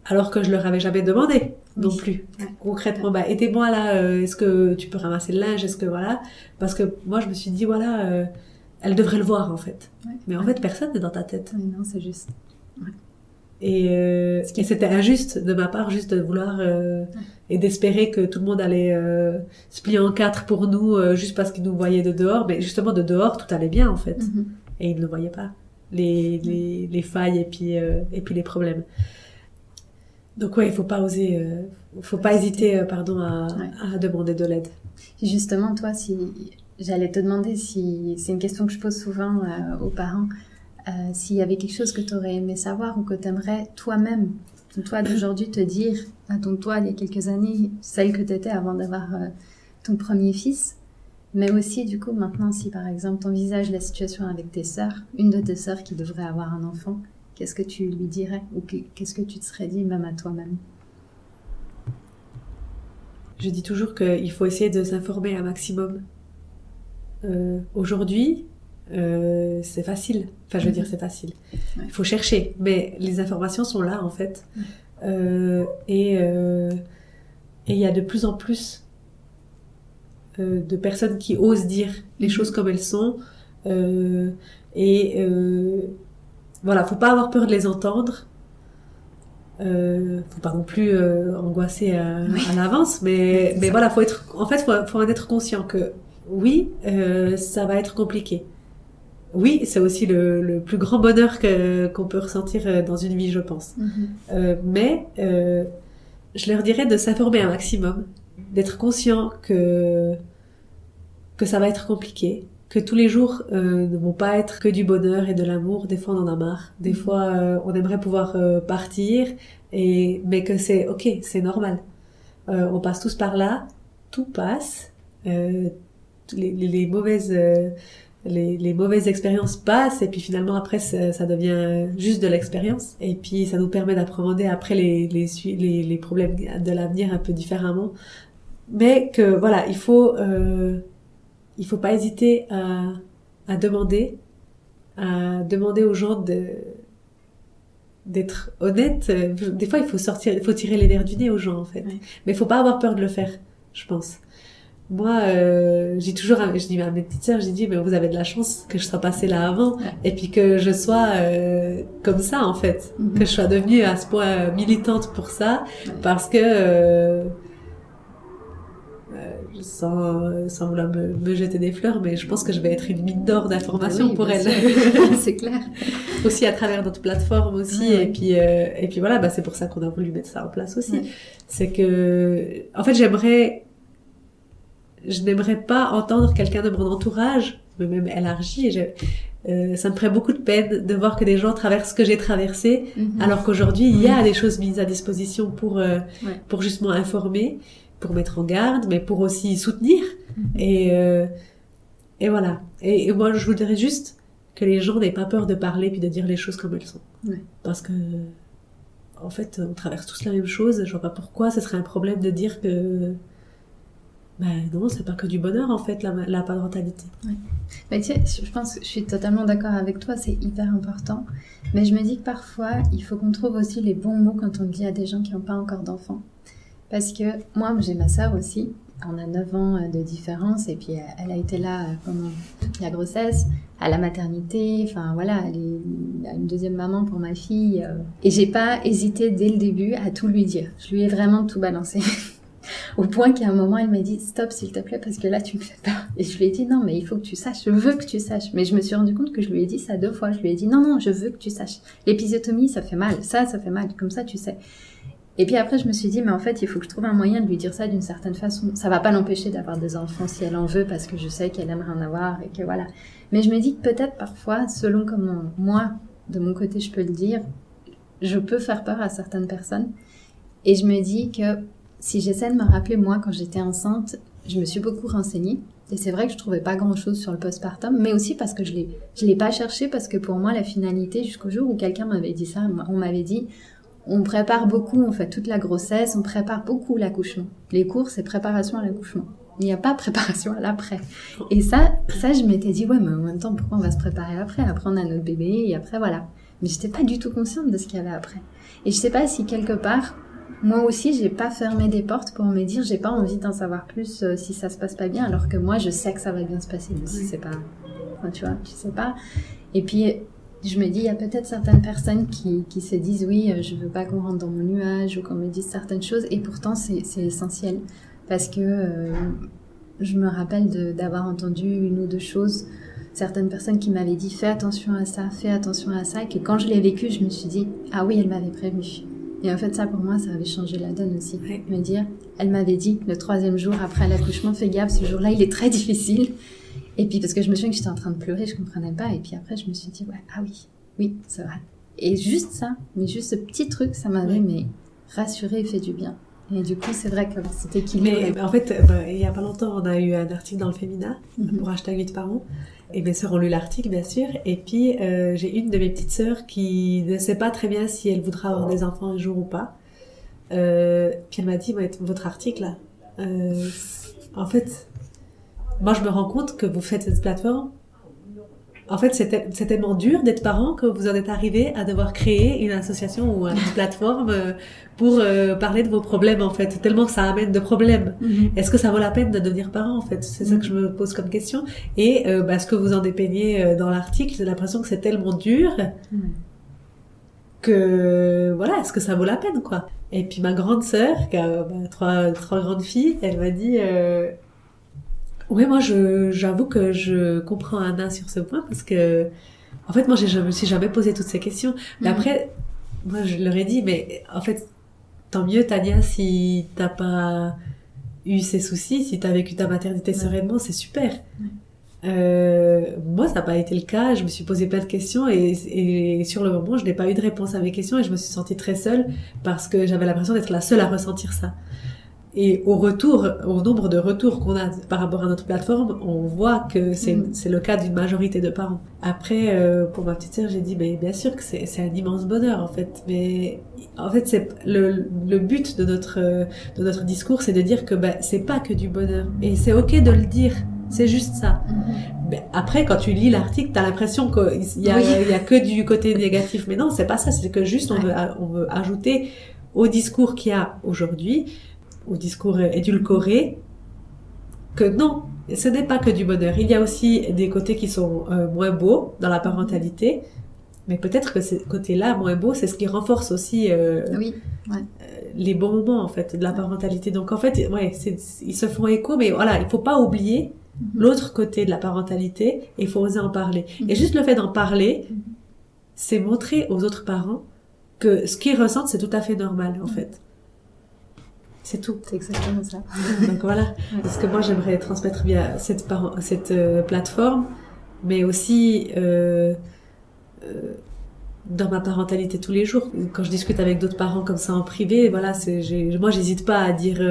alors que je leur avais jamais demandé non plus. Ouais. Concrètement, aidez-moi là, est-ce que tu peux ramasser le linge, est-ce que voilà, parce que moi je me suis dit voilà, elle devrait le voir en fait. Ouais. Mais en fait personne n'est dans ta tête. Oui, non, c'est juste. Ouais. Et c'était injuste de ma part juste de vouloir et d'espérer que tout le monde allait se plier en 4 pour nous juste parce qu'ils nous voyaient de dehors, mais justement de dehors tout allait bien en fait, et ils ne le voyaient pas, les failles et puis les problèmes. Donc ouais, il faut pas hésiter à demander de l'aide. Et justement, toi, j'allais te demander si c'est une question que je pose souvent aux parents. S'il y avait quelque chose que tu aurais aimé savoir ou que tu aimerais toi-même, toi d'aujourd'hui, te dire à ton toi il y a quelques années, celle que tu étais avant d'avoir ton premier fils, mais aussi du coup maintenant si par exemple tu envisages la situation avec tes sœurs, une de tes sœurs qui devrait avoir un enfant, qu'est-ce que tu lui dirais ou qu'est-ce que tu te serais dit même à toi-même? Je dis toujours qu'il faut essayer de s'informer un maximum. Aujourd'hui, c'est facile. Enfin, je veux dire, c'est facile. Il faut chercher. Mais les informations sont là, en fait. Et il y a de plus en plus de personnes qui osent dire les choses comme elles sont. Voilà, faut pas avoir peur de les entendre. Faut pas non plus angoisser à l'avance, mais voilà, faut en être conscient que oui, ça va être compliqué. Oui, c'est aussi le plus grand bonheur qu'on peut ressentir dans une vie, je pense. Mais je leur dirais de s'informer un maximum, d'être conscient que ça va être compliqué, que tous les jours ne vont pas être que du bonheur et de l'amour. Des fois, on en a marre. Des fois, on aimerait pouvoir partir, mais que c'est ok, c'est normal. On passe tous par là, tout passe. Les mauvaises expériences passent et puis finalement après ça devient juste de l'expérience et puis ça nous permet d'appréhender après les problèmes de l'avenir un peu différemment, mais que voilà, il faut pas hésiter à demander aux gens d'être honnêtes. Des fois il faut tirer les nerfs du nez aux gens en fait, mais il faut pas avoir peur de le faire, je pense. Moi, je dis à mes petites sœurs, mais vous avez de la chance que je sois passée là avant, et puis que je sois comme ça en fait, que je sois devenue à ce point militante pour ça, parce que sans vouloir me jeter des fleurs, mais je pense que je vais être une mine d'or d'informations pour elle. C'est clair. Aussi à travers notre plateforme aussi, et puis voilà, c'est pour ça qu'on a voulu mettre ça en place aussi. C'est que, en fait, je n'aimerais pas entendre quelqu'un de mon entourage, mais même élargi, ça me ferait beaucoup de peine de voir que des gens traversent ce que j'ai traversé, alors qu'aujourd'hui, il y a des choses mises à disposition pour justement informer, pour mettre en garde, mais pour aussi soutenir. Et voilà. Et moi, je voudrais juste que les gens n'aient pas peur de parler puis de dire les choses comme elles sont. Parce que, en fait, on traverse tous la même chose. Je vois pas pourquoi ce serait un problème de dire que non, c'est pas que du bonheur, en fait, la parentalité. Mais tu sais, je pense que je suis totalement d'accord avec toi, c'est hyper important. Mais je me dis que parfois, il faut qu'on trouve aussi les bons mots quand on le dit à des gens qui n'ont pas encore d'enfants. Parce que moi, j'ai ma sœur aussi. On a 9 ans de différence, et puis elle a été là pendant la grossesse, à la maternité, enfin voilà, elle est une deuxième maman pour ma fille. Et j'ai pas hésité dès le début à tout lui dire. Je lui ai vraiment tout balancé. Au point qu'à un moment, elle m'a dit « Stop, s'il te plaît, parce que là, tu me fais peur. » Et je lui ai dit « Non, mais il faut que tu saches, je veux que tu saches. » Mais je me suis rendu compte que je lui ai dit ça 2 fois. Je lui ai dit « Non, je veux que tu saches. L'épisiotomie, ça fait mal. Ça fait mal. Comme ça, tu sais. » Et puis après, je me suis dit « Mais en fait, il faut que je trouve un moyen de lui dire ça d'une certaine façon. Ça va pas l'empêcher d'avoir des enfants si elle en veut, parce que je sais qu'elle aimerait en avoir et que voilà. » Mais je me dis que peut-être parfois, selon comment moi, de mon côté, je peux le dire, je peux faire peur à certaines personnes. Et je me dis que si j'essaie de me rappeler, moi, quand j'étais enceinte, je me suis beaucoup renseignée. Et c'est vrai que je trouvais pas grand-chose sur le postpartum, mais aussi parce que je l'ai pas cherché, parce que pour moi, la finalité, jusqu'au jour où quelqu'un m'avait dit ça, on m'avait dit, on prépare beaucoup, on fait toute la grossesse, on prépare beaucoup l'accouchement. Les cours, c'est préparation à l'accouchement. Il n'y a pas préparation à l'après. Et ça, je m'étais dit, ouais, mais en même temps, pourquoi on va se préparer après? Après, on a notre bébé, et après, voilà. Mais j'étais pas du tout consciente de ce qu'il y avait après. Et je sais pas si quelque part, moi aussi, j'ai pas fermé des portes pour me dire, j'ai pas envie d'en savoir plus si ça se passe pas bien, alors que moi, je sais que ça va bien se passer. Mais si c'est pas, enfin, tu vois, tu sais pas. Et puis, je me dis, il y a peut-être certaines personnes qui se disent, oui, je veux pas qu'on rentre dans mon nuage ou qu'on me dise certaines choses. Et pourtant, c'est essentiel. Parce que je me rappelle d'avoir entendu 1 ou 2 choses, certaines personnes qui m'avaient dit, fais attention à ça, et que quand je l'ai vécu, je me suis dit, ah oui, elle m'avait prévenu. Et en fait, ça, pour moi, ça avait changé la donne aussi. Me dire, elle m'avait dit, le 3e jour après l'accouchement, fais gaffe, ce jour-là, il est très difficile. Et puis, parce que je me souviens que j'étais en train de pleurer, je comprenais pas. Et puis après, je me suis dit, ouais, ah oui, c'est vrai. Et juste ça, mais juste ce petit truc, ça m'avait rassurée et fait du bien. Et du coup, c'est vrai que c'était équilibré. Mais en fait, il y a pas longtemps, on a eu un article dans le Féminin pour #8 parents. Et mes sœurs ont lu l'article, bien sûr. Et puis, j'ai une de mes petites sœurs qui ne sait pas très bien si elle voudra avoir des enfants un jour ou pas. Puis elle m'a dit, votre article, là, en fait, moi, je me rends compte que vous faites cette plateforme. En fait, c'est tellement dur d'être parent que vous en êtes arrivé à devoir créer une association ou une plateforme pour parler de vos problèmes, en fait. Tellement que ça amène de problèmes. Est-ce que ça vaut la peine de devenir parent, en fait? C'est ça que je me pose comme question. Et ce que vous en dépeignez dans l'article, j'ai l'impression que c'est tellement dur que, voilà, est-ce que ça vaut la peine, quoi? Et puis ma grande sœur, qui a 3 grandes filles, elle m'a dit... Ouais, moi, j'avoue que je comprends Anna sur ce point parce que, en fait, moi, je me suis jamais posé toutes ces questions. Mais après, moi, je leur ai dit, mais en fait, tant mieux, Tania, si t'as pas eu ces soucis, si t'as vécu ta maternité sereinement, c'est super. Moi, ça n'a pas été le cas. Je me suis posé plein de questions et sur le moment, je n'ai pas eu de réponse à mes questions et je me suis sentie très seule parce que j'avais l'impression d'être la seule à ressentir ça. Et au nombre de retours qu'on a par rapport à notre plateforme, on voit que c'est le cas d'une majorité de parents. Après, pour ma petite sœur, j'ai dit, mais bien sûr que c'est un immense bonheur, en fait. Mais, en fait, c'est le but de notre discours, c'est de dire que, c'est pas que du bonheur. Et c'est ok de le dire. C'est juste ça. Après, quand tu lis l'article, t'as l'impression qu'il y a que du côté négatif. Mais non, c'est pas ça. C'est que juste, on veut ajouter au discours qu'il y a aujourd'hui, au discours édulcoré, que non, ce n'est pas que du bonheur. Il y a aussi des côtés qui sont moins beaux dans la parentalité, mais peut-être que ces côtés-là moins beaux, c'est ce qui renforce aussi les bons moments en fait de la parentalité. Donc en fait, ouais, ils se font écho, mais voilà, il faut pas oublier l'autre côté de la parentalité et il faut oser en parler. Et juste le fait d'en parler, c'est montrer aux autres parents que ce qu'ils ressentent, c'est tout à fait normal en fait. C'est tout. C'est exactement ça. Donc voilà, parce que moi j'aimerais transmettre via cette plateforme, mais aussi dans ma parentalité tous les jours. Quand je discute avec d'autres parents comme ça en privé, voilà, moi j'hésite pas à dire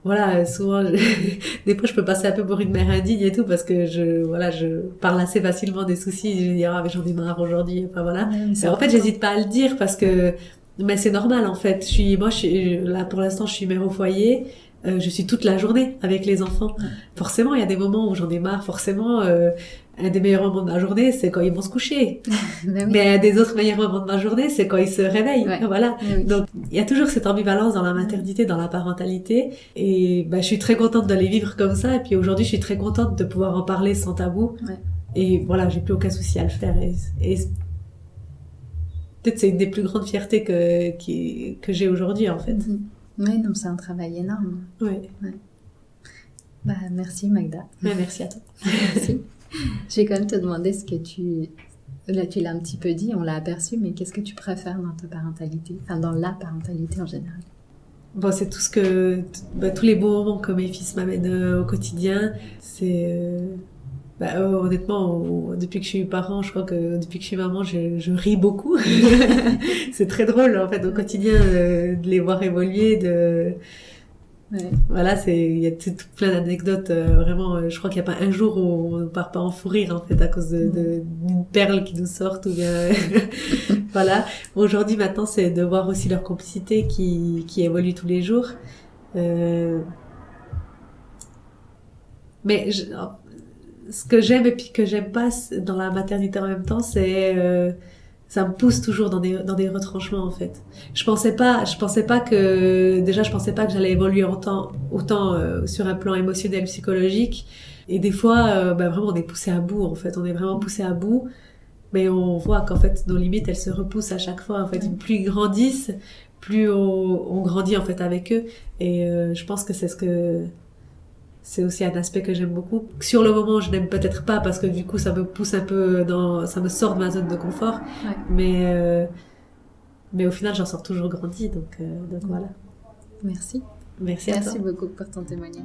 voilà, souvent des fois je peux passer un peu pour une mère indigne et tout parce que je parle assez facilement des soucis, je dis ah mais j'en ai marre aujourd'hui, enfin voilà. En fait, j'hésite pas à le dire parce que mais c'est normal en fait. Je suis là pour l'instant, je suis mère au foyer. Je suis toute la journée avec les enfants. Forcément, il y a des moments où j'en ai marre. Forcément, un des meilleurs moments de ma journée, c'est quand ils vont se coucher. Mais un des autres meilleurs moments de ma journée, c'est quand ils se réveillent. Voilà. Donc, il y a toujours cette ambivalence dans la maternité, dans la parentalité. Et je suis très contente de les vivre comme ça. Et puis aujourd'hui, je suis très contente de pouvoir en parler sans tabou. Et voilà, j'ai plus aucun souci à le faire. Et peut-être c'est une des plus grandes fiertés que j'ai aujourd'hui, en fait. Oui, donc c'est un travail énorme. Ouais. Merci Magda. Merci à toi. Merci. Je vais quand même te demander ce que là tu l'as un petit peu dit, on l'a aperçu, mais qu'est-ce que tu préfères dans ta parentalité, enfin dans la parentalité en général? Bon, c'est tout tous les beaux moments que mes fils m'amènent au quotidien. C'est honnêtement, depuis que je suis parent, je crois que depuis que je suis maman, je ris beaucoup. C'est très drôle en fait au quotidien de les voir évoluer. Voilà, il y a tout plein d'anecdotes. Vraiment, je crois qu'il n'y a pas un jour où on ne part pas en fou rire en fait à cause d'une perle qui nous sort ou bien voilà. Aujourd'hui, maintenant, c'est de voir aussi leur complicité qui évolue tous les jours. Mais ce que j'aime et puis que j'aime pas dans la maternité en même temps, c'est ça me pousse toujours dans des retranchements en fait. Je pensais pas que j'allais évoluer autant sur un plan émotionnel, psychologique. Et des fois, vraiment, on est poussé à bout en fait. On est vraiment poussé à bout, mais on voit qu'en fait nos limites elles se repoussent à chaque fois. En fait, plus ils grandissent, plus on grandit en fait avec eux. Et je pense que c'est aussi un aspect que j'aime beaucoup. Sur le moment, je n'aime peut-être pas parce que du coup, ça me pousse un peu ça me sort de ma zone de confort. Mais au final, j'en sors toujours grandi. Donc voilà. Merci. Merci à toi. Merci beaucoup pour ton témoignage.